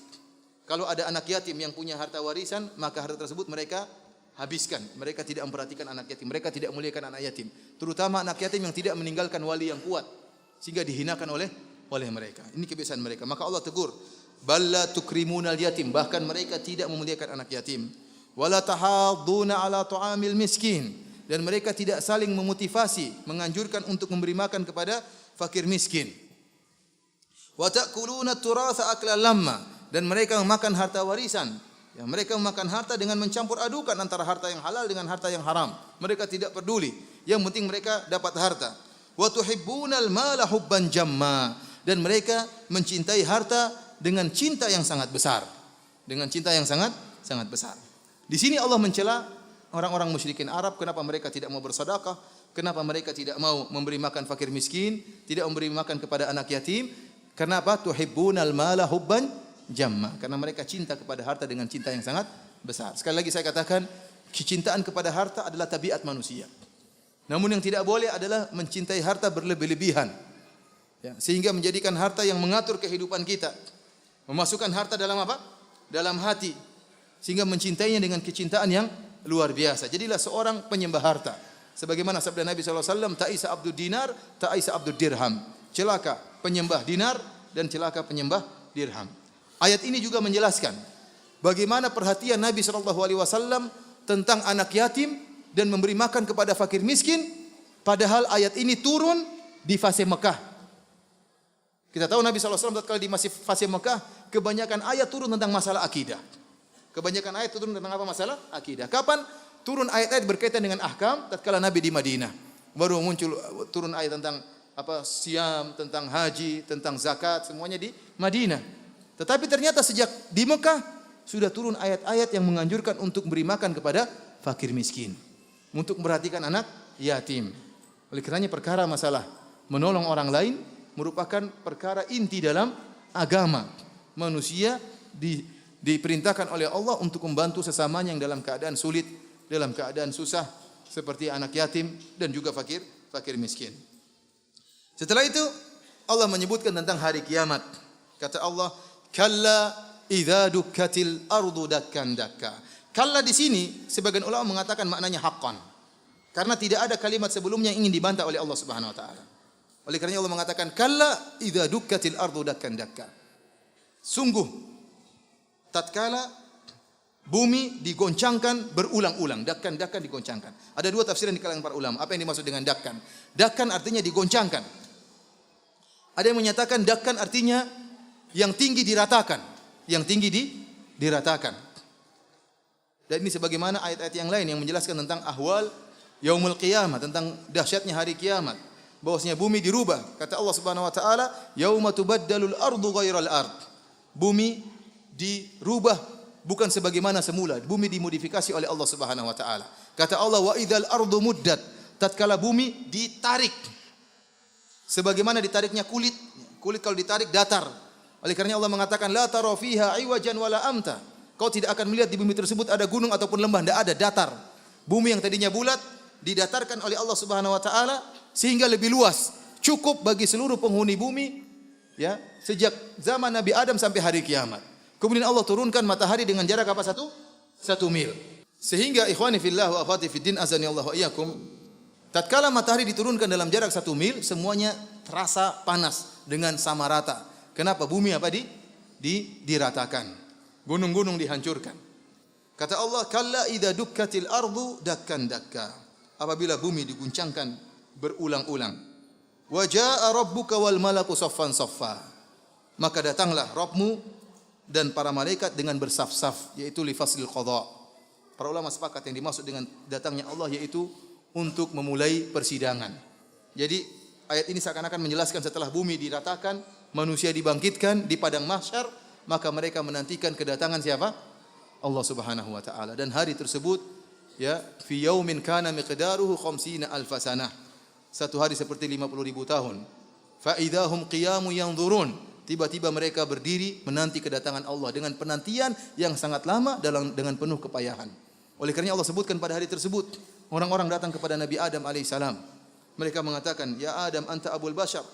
Kalau ada anak yatim yang punya harta warisan, maka harta tersebut mereka habiskan. Mereka tidak memperhatikan anak yatim. Mereka tidak memuliakan anak yatim. Terutama anak yatim yang tidak meninggalkan wali yang kuat, sehingga dihinakan oleh mereka. Ini kebiasaan mereka. Maka Allah tegur, balla tukrimunal yatim. Bahkan mereka tidak memuliakan anak yatim. Wala tahadduna ala ta'amil miskin. Dan mereka tidak saling memotivasi, menganjurkan untuk memberi makan kepada fakir miskin. Wa ta'kuluna turatha aklan lamma. Dan mereka memakan harta warisan. Ya, mereka memakan harta dengan mencampur adukan antara harta yang halal dengan harta yang haram. Mereka tidak peduli. Yang penting mereka dapat harta. Wa tuhibbunal mala hubban jamma. Dan mereka mencintai harta dengan cinta yang sangat besar. Dengan cinta yang sangat besar. Di sini Allah mencela orang-orang musyrikin Arab, kenapa mereka tidak mau bersedekah, kenapa mereka tidak mau memberi makan fakir miskin, tidak memberi makan kepada anak yatim. Kenapa? Tuhibbunal mala hubban jamma. Karena mereka cinta kepada harta dengan cinta yang sangat besar. Sekali lagi saya katakan, kecintaan kepada harta adalah tabiat manusia. Namun yang tidak boleh adalah mencintai harta berlebih-lebihan. Ya, sehingga menjadikan harta yang mengatur kehidupan kita. Memasukkan harta dalam apa? Dalam hati. Sehingga mencintainya dengan kecintaan yang luar biasa. Jadilah seorang penyembah harta. Sebagaimana sabda Nabi SAW, ta'isa abdud dinar, ta'isa abdud dirham. Celaka penyembah dinar dan celaka penyembah dirham. Ayat ini juga menjelaskan bagaimana perhatian Nabi SAW tentang anak yatim dan memberi makan kepada fakir miskin. Padahal ayat ini turun di fase Mekah. Kita tahu Nabi SAW tatkala di masih fase Mekah, kebanyakan ayat turun tentang masalah akidah. Kebanyakan ayat turun tentang apa? Masalah akidah. Kapan turun ayat-ayat berkaitan dengan ahkam? Tatkala Nabi di Madinah. Baru muncul turun ayat tentang apa? Siam, tentang haji, tentang zakat, semuanya di Madinah. Tetapi ternyata sejak di Mekah sudah turun ayat-ayat yang menganjurkan untuk beri makan kepada fakir miskin, untuk memperhatikan anak yatim. Oleh karenanya perkara masalah menolong orang lain merupakan perkara inti dalam agama. Manusia diperintahkan oleh Allah untuk membantu sesamanya yang dalam keadaan sulit, dalam keadaan susah, seperti anak yatim dan juga fakir miskin. Setelah itu Allah menyebutkan tentang hari kiamat. Kata Allah, kalla idza dukkatil ardu dakkan dakka. Kalla di sini sebagian ulama mengatakan maknanya haqqan. Karena tidak ada kalimat sebelumnya yang ingin dibantah oleh Allah Subhanahu wa taala. Oleh karena Allah mengatakan kalla idza dukkatil ardu dakkan dakka. Sungguh tatkala bumi digoncangkan berulang-ulang, dakkan digoncangkan. Ada dua tafsiran di kalangan para ulama. Apa yang dimaksud dengan dakkan? Dakkan artinya digoncangkan. Ada yang menyatakan dakkan artinya yang tinggi diratakan, diratakan. Dan ini sebagaimana ayat-ayat yang lain yang menjelaskan tentang ahwal yaumul qiyamah, tentang dahsyatnya hari kiamat. Bahwasanya bumi dirubah. Kata Allah Subhanahu wa taala, "Yauma tubaddalul ardu ghairal ard." Bumi dirubah bukan sebagaimana semula. Bumi dimodifikasi oleh Allah Subhanahu wa taala. Kata Allah, "Wa idzal ardu muddat." Tatkala bumi ditarik. Sebagaimana ditariknya kulit. Kulit kalau ditarik datar. Oleh karena Allah mengatakan, "La tara fiha iwajan wala amta." Kau tidak akan melihat di bumi tersebut ada gunung ataupun lembah, tidak ada, datar. Bumi yang tadinya bulat didatarkan oleh Allah Subhanahu wa taala sehingga lebih luas, cukup bagi seluruh penghuni bumi, ya, sejak zaman Nabi Adam sampai hari kiamat. Kemudian Allah turunkan matahari dengan jarak apa? Satu mil. Sehingga ikhwani fillah wa akhwati fiddin azani Allah wa iyyakum, tatkala matahari diturunkan dalam jarak 1 mil, semuanya terasa panas dengan sama rata. Kenapa? Bumi apa? Diratakan. Gunung-gunung dihancurkan. Kata Allah, kalla idza dukkatil ardu dakkan dakka. Apabila bumi diguncangkan berulang-ulang. Wa jaa rabbuka wal malaku saffan saffa. Maka datanglah Rabbmu dan para malaikat dengan bersaf-saf, yaitu li faslil qada. Para ulama sepakat yang dimaksud dengan datangnya Allah yaitu untuk memulai persidangan. Jadi ayat ini seakan-akan menjelaskan setelah bumi diratakan, manusia dibangkitkan di padang mahsyar, maka mereka menantikan kedatangan siapa? Allah Subhanahu wa taala. Dan hari tersebut, ya, fi yaumin kana miqdaruhu 50 alf sanah. Satu hari seperti 50.000 tahun. Fa idahum qiyamun yanzurun. Tiba-tiba mereka berdiri menanti kedatangan Allah dengan penantian yang sangat lama dengan penuh kepayahan. Oleh karenanya Allah sebutkan pada hari tersebut, orang-orang datang kepada Nabi Adam alaihissalam. Mereka mengatakan, "Ya Adam, anta abul bashar."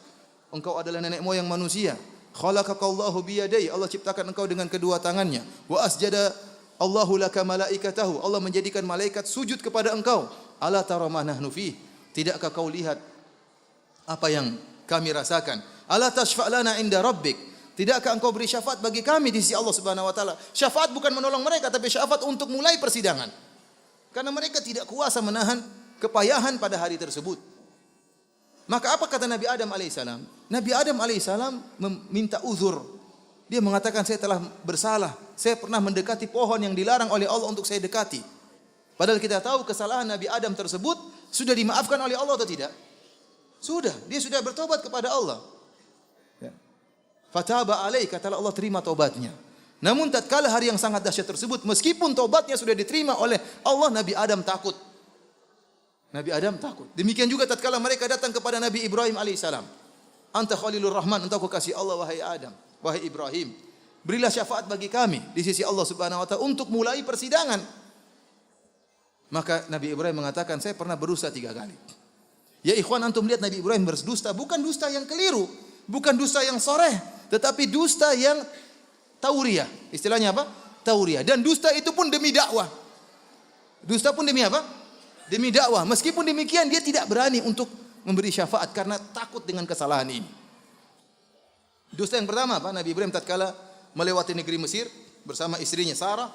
Engkau adalah nenek moyang manusia. Khalaqakallahu biyadai. Allah ciptakan engkau dengan kedua tangannya. Wa asjada Allahu laka malaikatahu. Allah menjadikan malaikat sujud kepada engkau. Ala tara ma nahnu fi. Tidakkah kau lihat apa yang kami rasakan? Ala tashfa' lana inda rabbik. Tidakkah engkau beri syafaat bagi kami di sisi Allah Subhanahu wa taala? Syafaat bukan menolong mereka, tapi syafaat untuk mulai persidangan. Karena mereka tidak kuasa menahan kepayahan pada hari tersebut. Maka apa kata Nabi Adam alaihissalam? Nabi Adam alaihissalam meminta uzur. Dia mengatakan, saya telah bersalah. Saya pernah mendekati pohon yang dilarang oleh Allah untuk saya dekati. Padahal kita tahu kesalahan Nabi Adam tersebut sudah dimaafkan oleh Allah atau tidak? Sudah. Dia sudah bertobat kepada Allah. Fataba alaih, kata Allah, terima tobatnya. Namun tatkala hari yang sangat dahsyat tersebut, meskipun tobatnya sudah diterima oleh Allah, Nabi Adam takut. Nabi Adam takut. Demikian juga tatkala mereka datang kepada Nabi Ibrahim alaihissalam. Anta Khalilur Rahman, engkau kekasih Allah wahai Adam, wahai Ibrahim. Berilah syafaat bagi kami di sisi Allah Subhanahu wa taala untuk mulai persidangan. Maka Nabi Ibrahim mengatakan, saya pernah berdusta 3 kali. Ya ikhwan, antum lihat Nabi Ibrahim berdusta, bukan dusta yang keliru, bukan dusta yang soreh, tetapi dusta yang tauriah. Istilahnya apa? Tauriah. Dan dusta itu pun demi dakwah. Dusta pun demi apa? Demi dakwah. Meskipun demikian dia tidak berani untuk memberi syafaat karena takut dengan kesalahan ini. Dusta yang pertama apa? Nabi Ibrahim tatkala melewati negeri Mesir bersama istrinya Sarah.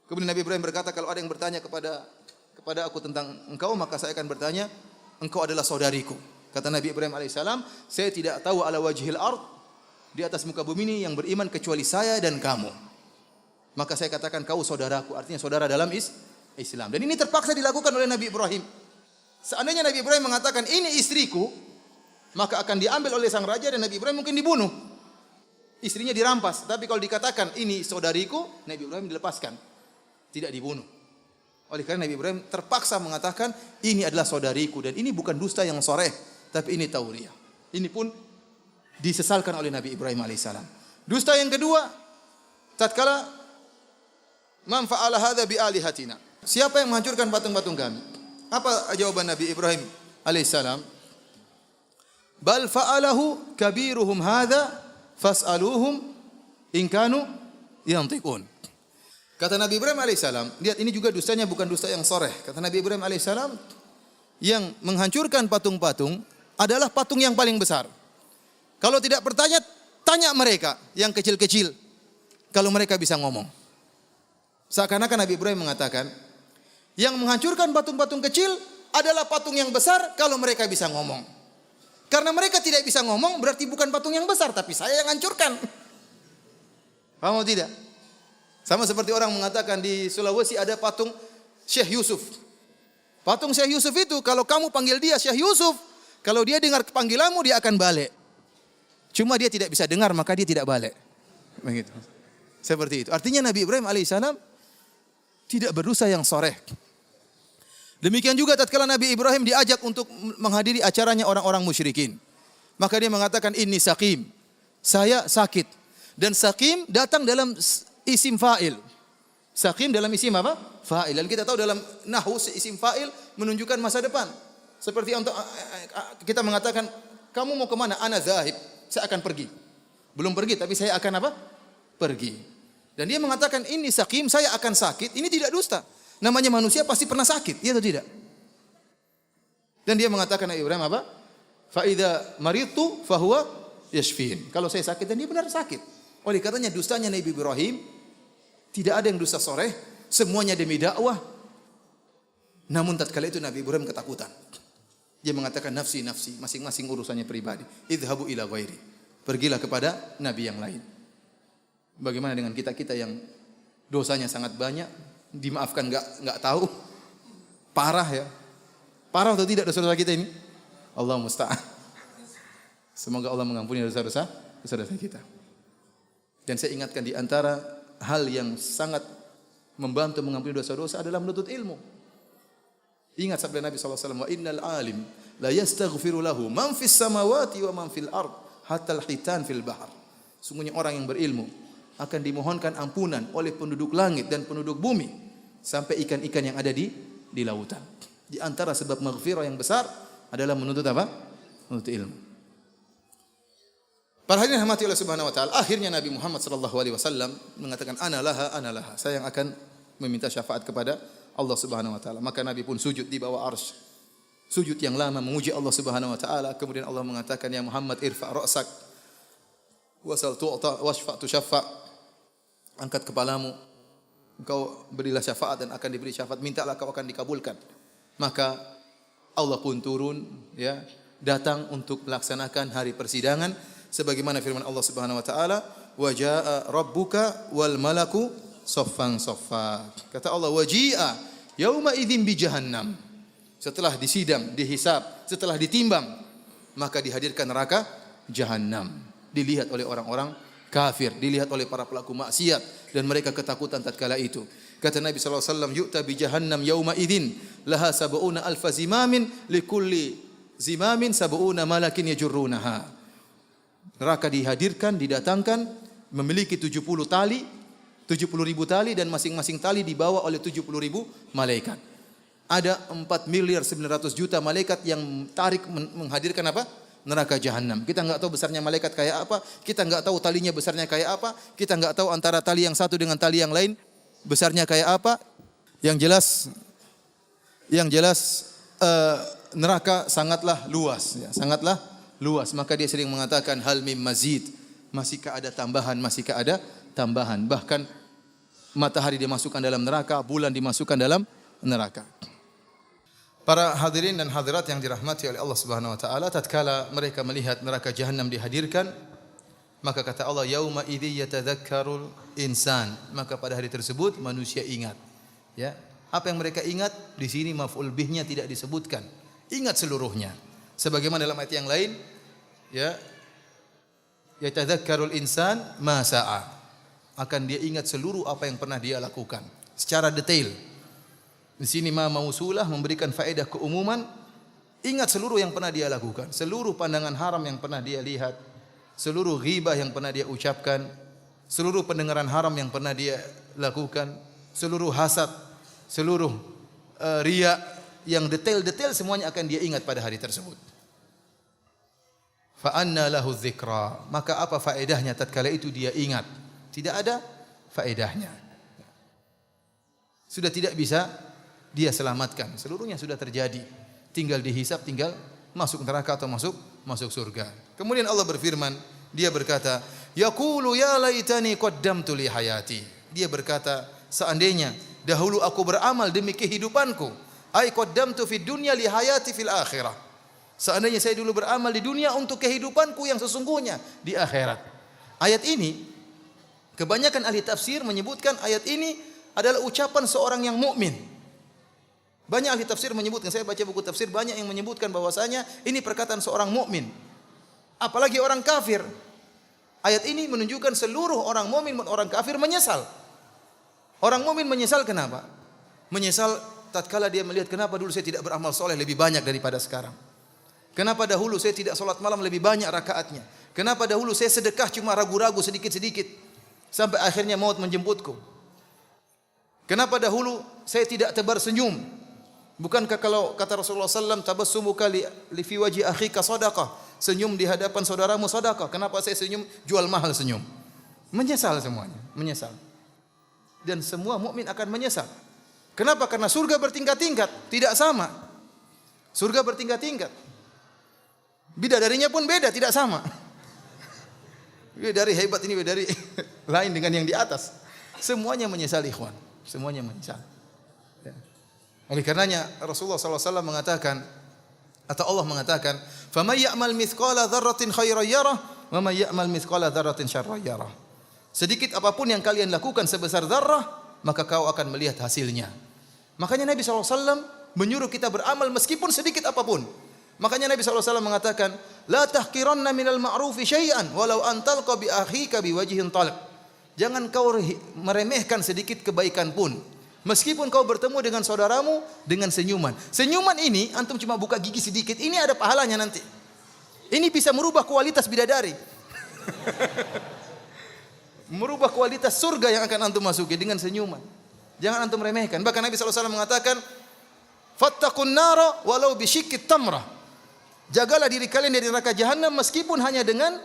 Kemudian Nabi Ibrahim berkata, kalau ada yang bertanya kepada aku tentang engkau, maka saya akan bertanya, engkau adalah saudariku. Kata Nabi Ibrahim alaihissalam, saya tidak tahu ala wajhil ard, di atas muka bumi ini yang beriman kecuali saya dan kamu. Maka saya katakan kau saudaraku, artinya saudara dalam Islam. Dan ini terpaksa dilakukan oleh Nabi Ibrahim. Seandainya Nabi Ibrahim mengatakan ini istriku, maka akan diambil oleh sang raja dan Nabi Ibrahim mungkin dibunuh. Istrinya dirampas. Tapi kalau dikatakan ini saudariku, Nabi Ibrahim dilepaskan, tidak dibunuh. Oleh karena Nabi Ibrahim terpaksa mengatakan ini adalah saudariku, dan ini bukan dusta yang soreh, tapi ini tauriah. Ini pun disesalkan oleh Nabi Ibrahim alaihissalam. Dusta yang kedua, tatkala man fa'ala hadza bi alihatina. Siapa yang menghancurkan patung-patung kami? Apa jawaban Nabi Ibrahim alaihissalam? Bal fa'alahu kabiruhum hadza fas'aluhum in kanu yantiqun. Kata Nabi Ibrahim alaihissalam, lihat ini juga dustanya bukan dusta yang soreh. Kata Nabi Ibrahim alaihissalam, yang menghancurkan patung-patung adalah patung yang paling besar. Kalau tidak bertanya, tanya mereka yang kecil-kecil. Kalau mereka bisa ngomong. Seakan-akan Nabi Ibrahim mengatakan, yang menghancurkan patung-patung kecil adalah patung yang besar kalau mereka bisa ngomong. Karena mereka tidak bisa ngomong berarti bukan patung yang besar, tapi saya yang hancurkan. Paham atau tidak? Sama seperti orang mengatakan di Sulawesi ada patung Syekh Yusuf. Patung Syekh Yusuf itu kalau kamu panggil dia Syekh Yusuf, kalau dia dengar panggilanmu dia akan balik. Cuma dia tidak bisa dengar maka dia tidak balik. Begitu. Seperti itu. Artinya Nabi Ibrahim alaihissalam tidak berdosa yang soreh. Demikian juga tatkala Nabi Ibrahim diajak untuk menghadiri acaranya orang-orang musyrikin. Maka dia mengatakan inni saqim. Saya sakit. Dan saqim datang dalam isim fa'il. Saqim dalam isim apa? Fa'il. Dan kita tahu dalam nahwu isim fa'il menunjukkan masa depan. Seperti untuk kita mengatakan, kamu mau kemana? Ana zahib. Saya akan pergi. Belum pergi tapi saya akan apa? Pergi. Dan dia mengatakan ini saqim, saya akan sakit. Ini tidak dusta. Namanya manusia pasti pernah sakit, iya atau tidak? Dan dia mengatakan Nabi Ibrahim apa? Fa idza maridtu fahuwa yashfin. Kalau saya sakit dan dia benar sakit. Oleh katanya dustanya Nabi Ibrahim tidak ada yang dusta soreh, semuanya demi dakwah. Namun tatkala itu Nabi Ibrahim ketakutan. Dia mengatakan nafsi, masing-masing urusannya pribadi. Idhabu ila ghairi. Pergilah kepada nabi yang lain. Bagaimana dengan kita yang dosanya sangat banyak, dimaafkan enggak tahu? Parah ya. Parah atau tidak dosa-dosa kita ini? Allah musta'an. Semoga Allah mengampuni dosa-dosa kita. Dan saya ingatkan di antara hal yang sangat membantu mengampuni dosa-dosa adalah menuntut ilmu. Ingat sabda Nabi SAW, wa innal alim la yastaghfiru lahu man fis samawati wa man fil ard hatal hitan fil bahar. Sungguhnya orang yang berilmu akan dimohonkan ampunan oleh penduduk langit dan penduduk bumi sampai ikan-ikan yang ada di lautan. Di antara sebab maghfirah yang besar adalah menuntut apa? Menuntut ilmu. Para hadirin rahmati Allah Subhanahu wa taala, akhirnya Nabi Muhammad sallallahu alaihi wasallam mengatakan ana laha, saya yang akan meminta syafaat kepada Allah Subhanahu wa taala. Maka Nabi pun sujud di bawah arsy. Sujud yang lama memuji Allah Subhanahu wa taala. Kemudian Allah mengatakan, "Ya Muhammad, irfa' ra'sak wasal tu'ta washfa' tushaffa." Angkat kepalamu, engkau berilah syafaat dan akan diberi syafaat, mintalah kau akan dikabulkan. Maka Allah pun turun, ya, datang untuk melaksanakan hari persidangan sebagaimana firman Allah Subhanahu wa taala, "Wa jaa'a rabbuka wal malaku saffan saffa." Kata Allah, "Waji'a yauma idzin bi jahannam." Setelah disidang, dihisab, setelah ditimbang, maka dihadirkan neraka Jahannam. Dilihat oleh orang-orang kafir, dilihat oleh para pelaku maksiat dan mereka ketakutan tatkala itu. Kata Nabi sallallahu alaihi wasallam, "Yu'ta bi jahannam yauma idzin laha sab'una alfa zimamin likulli zimamin sab'una malakin yajurrunaha." Neraka dihadirkan, didatangkan memiliki 70 tali, 70.000 tali dan masing-masing tali dibawa oleh 70.000 malaikat. Ada 4.900.000.000 malaikat yang tarik menghadirkan apa? Neraka Jahannam. Kita enggak tahu besarnya malaikat kayak apa, kita enggak tahu talinya besarnya kayak apa, kita enggak tahu antara tali yang satu dengan tali yang lain besarnya kayak apa. Yang jelas neraka sangatlah luas, ya, sangatlah luas. Maka dia sering mengatakan hal mim mazid, masihkah ada tambahan, masihkah ada tambahan. Bahkan matahari dimasukkan dalam neraka, bulan dimasukkan dalam neraka. Para hadirin dan hadirat yang dirahmati oleh Allah Subhanahu wa taala, tatkala mereka melihat neraka Jahannam dihadirkan, maka kata Allah, yauma idzi yatadzakkarul insan, maka pada hari tersebut manusia ingat. Ya, apa yang mereka ingat di sini maf'ul bihnya tidak disebutkan. Ingat seluruhnya. Sebagaimana dalam ayat yang lain, ya, yatadzakkarul insan ma sa'a. Akan dia ingat seluruh apa yang pernah dia lakukan secara detail. Di sini ma mausulah memberikan faedah keumuman, ingat seluruh yang pernah dia lakukan, seluruh pandangan haram yang pernah dia lihat, seluruh ghibah yang pernah dia ucapkan, seluruh pendengaran haram yang pernah dia lakukan, seluruh hasad, seluruh riya yang detail-detail semuanya akan dia ingat pada hari tersebut. Fa anna lahu dzikra, maka apa faedahnya tatkala itu dia ingat? Tidak ada faedahnya. Sudah tidak bisa dia selamatkan. Seluruhnya sudah terjadi. Tinggal dihisab, tinggal masuk neraka atau masuk surga. Kemudian Allah berfirman, dia berkata, yaqulu ya laitani qaddamtu li hayati. Dia berkata, seandainya dahulu aku beramal demi kehidupanku. Ai qaddamtu fid dunya li hayati fil akhirah. Seandainya saya dulu beramal di dunia untuk kehidupanku yang sesungguhnya di akhirat. Ayat ini, kebanyakan ahli tafsir menyebutkan ayat ini adalah ucapan seorang yang mukmin. Banyak ahli tafsir menyebutkan, saya baca buku tafsir banyak yang menyebutkan bahwasanya ini perkataan seorang mukmin. Apalagi orang kafir. Ayat ini menunjukkan seluruh orang mukmin dan orang kafir menyesal. Orang mukmin menyesal kenapa? Menyesal tatkala dia melihat kenapa dulu saya tidak beramal soleh lebih banyak daripada sekarang. Kenapa dahulu saya tidak salat malam lebih banyak rakaatnya? Kenapa dahulu saya sedekah cuma ragu-ragu sedikit-sedikit sampai akhirnya maut menjemputku? Kenapa dahulu saya tidak tebar senyum? Bukankah kalau kata Rasulullah SAW, tabassumuka li fi wajhi akhika sadaqah, senyum di hadapan saudaramu sedekah. Kenapa saya senyum jual mahal senyum? Menyesal semuanya, menyesal. Dan semua mukmin akan menyesal. Kenapa? Karena surga bertingkat-tingkat, tidak sama. Surga bertingkat-tingkat. Bidadarinya pun beda, tidak sama. Bidadari hebat ini, bidadari lain dengan yang di atas. Semuanya menyesal ikhwan, semuanya menyesal. Oleh karenanya Rasulullah SAW mengatakan atau Allah mengatakan, "Faman ya'mal mithqala dzarratin khairan yarah, wa man ya'mal mithqala dzarratin syarran yarah." Sedikit apapun yang kalian lakukan sebesar zarrah, maka kau akan melihat hasilnya. Makanya Nabi SAW menyuruh kita beramal meskipun sedikit apapun. Makanya Nabi SAW mengatakan, "La tahqiranna minal ma'rufi syai'an walau an talqa bi akhika bi wajhin talq." Jangan kau meremehkan sedikit kebaikan pun. Meskipun kau bertemu dengan saudaramu dengan senyuman. Senyuman ini antum cuma buka gigi sedikit, ini ada pahalanya nanti. Ini bisa merubah kualitas bidadari. Merubah kualitas surga yang akan antum masuki dengan senyuman. Jangan antum remehkan. Bahkan Nabi SAW mengatakan, fattaqun nara walau bisyiqqit tamrah. Jagalah diri kalian dari neraka jahanam meskipun hanya dengan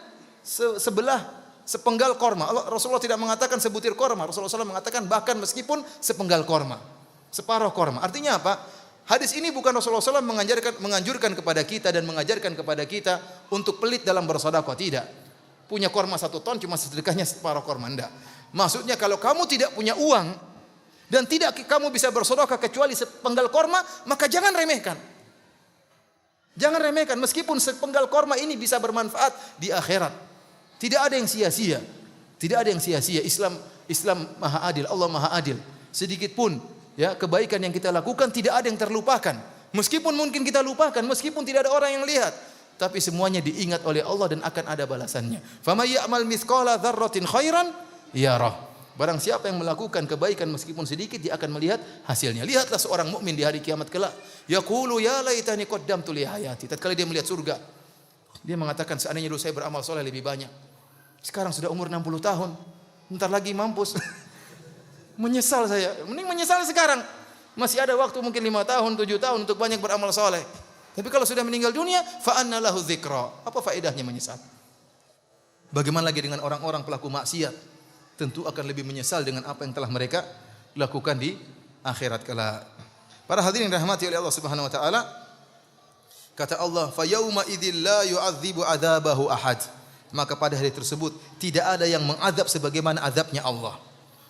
sepenggal korma. Rasulullah tidak mengatakan sebutir korma. Rasulullah SAW mengatakan bahkan meskipun sepenggal korma, separuh korma. Artinya apa? Hadis ini bukan Rasulullah SAW menganjurkan kepada kita dan mengajarkan kepada kita untuk pelit dalam bersedekah. Tidak. Punya korma 1 ton cuma sedekahnya separuh korma. Tidak. Maksudnya kalau kamu tidak punya uang dan tidak kamu bisa bersedekah kecuali sepenggal korma, maka jangan remehkan. Jangan remehkan meskipun sepenggal korma ini bisa bermanfaat di akhirat. Tidak ada yang sia-sia. Tidak ada yang sia-sia. Islam Maha Adil, Allah Maha Adil. Sedikit pun ya kebaikan yang kita lakukan tidak ada yang terlupakan. Meskipun mungkin kita lupakan, meskipun tidak ada orang yang lihat, tapi semuanya diingat oleh Allah dan akan ada balasannya. Faman ya'mal mithqala dzarratin khairan yarah. Barang siapa yang melakukan kebaikan meskipun sedikit, dia akan melihat hasilnya. Lihatlah seorang mukmin di hari kiamat kelak, yaqulu ya laitani qaddamtu li hayati. Tatkala dia melihat surga, dia mengatakan seandainya dulu saya beramal soleh lebih banyak. Sekarang sudah umur 60 tahun, bentar lagi mampus. Menyesal saya. Mending menyesal sekarang. Masih ada waktu mungkin 5 tahun, 7 tahun untuk banyak beramal soleh. Tapi kalau sudah meninggal dunia, fa anna lahu dzikra. Apa faedahnya menyesal? Bagaimana lagi dengan orang-orang pelaku maksiat? Tentu akan lebih menyesal dengan apa yang telah mereka lakukan di akhirat kelak. Para hadirin dirahmati oleh Allah Subhanahu wa taala, kata Allah, "Fa yauma idzil la yu'adzibu 'adzabahu ahad." Maka pada hari tersebut tidak ada yang mengazab sebagaimana azabnya Allah.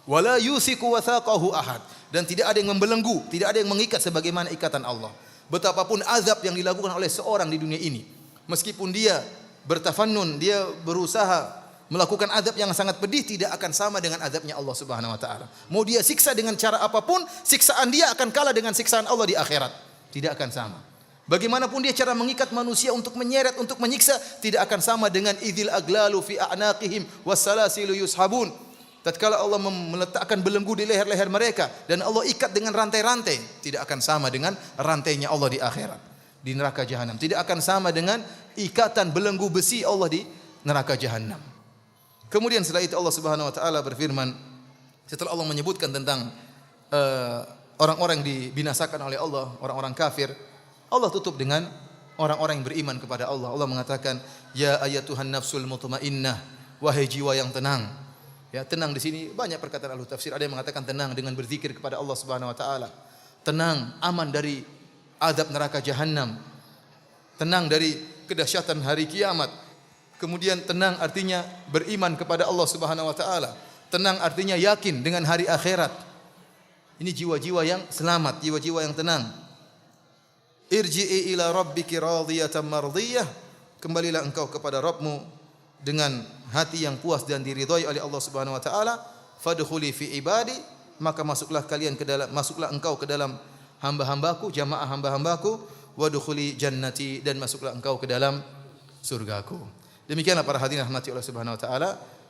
Wala yusiku wathaqahu ahad, dan tidak ada yang membelenggu, tidak ada yang mengikat sebagaimana ikatan Allah. Betapapun azab yang dilakukan oleh seorang di dunia ini, meskipun dia bertafannun, dia berusaha melakukan azab yang sangat pedih, tidak akan sama dengan azabnya Allah Subhanahu wa taala. Mau dia siksa dengan cara apapun, siksaan dia akan kalah dengan siksaan Allah di akhirat. Tidak akan sama. Bagaimanapun dia cara mengikat manusia untuk menyeret, untuk menyiksa, tidak akan sama dengan idzil aglalu fi a'naqihim wassalasilu yushabun. Tatkala Allah meletakkan belenggu di leher-leher mereka dan Allah ikat dengan rantai-rantai, tidak akan sama dengan rantainya Allah di akhirat, di neraka jahanam. Tidak akan sama dengan ikatan belenggu besi Allah di neraka jahanam. Kemudian setelah itu Allah Subhanahu wa taala berfirman, setelah Allah menyebutkan tentang orang-orang yang dibinasakan oleh Allah, orang-orang kafir, Allah tutup dengan orang-orang yang beriman kepada Allah. Allah mengatakan, "Ya ayyatuhan nafsul mutmainnah," wahai jiwa yang tenang. Ya, tenang di sini banyak perkataan ahli tafsir. Ada yang mengatakan tenang dengan berzikir kepada Allah Subhanahu wa taala. Tenang, aman dari azab neraka jahanam. Tenang dari kedahsyatan hari kiamat. Kemudian tenang artinya beriman kepada Allah Subhanahu wa taala. Tenang artinya yakin dengan hari akhirat. Ini jiwa-jiwa yang selamat, jiwa-jiwa yang tenang. Irji'i ila rabbiki radiyatan mardiyah. Kembalilah engkau kepada Rabbmu dengan hati yang puas dan diridhai oleh Allah Subhanahu wa taala. Fadkhuli fi ibadi, maka masuklah engkau ke dalam hamba-hambaku, jamaah hamba-hambaku. Wadkhuli jannati, dan masuklah engkau ke dalam surgaku. Demikianlah para hadirin rahmati Allah Subhanahu wa taala,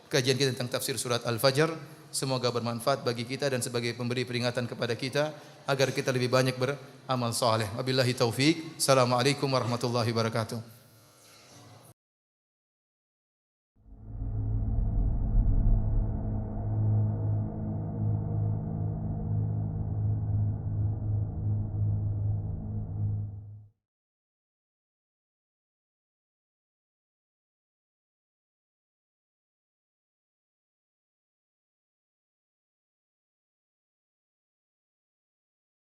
kajian kita tentang tafsir surat Al-Fajr. Semoga bermanfaat bagi kita dan sebagai pemberi peringatan kepada kita agar kita lebih banyak beramal saleh. Wabillahi taufik. Assalamualaikum warahmatullahi wabarakatuh.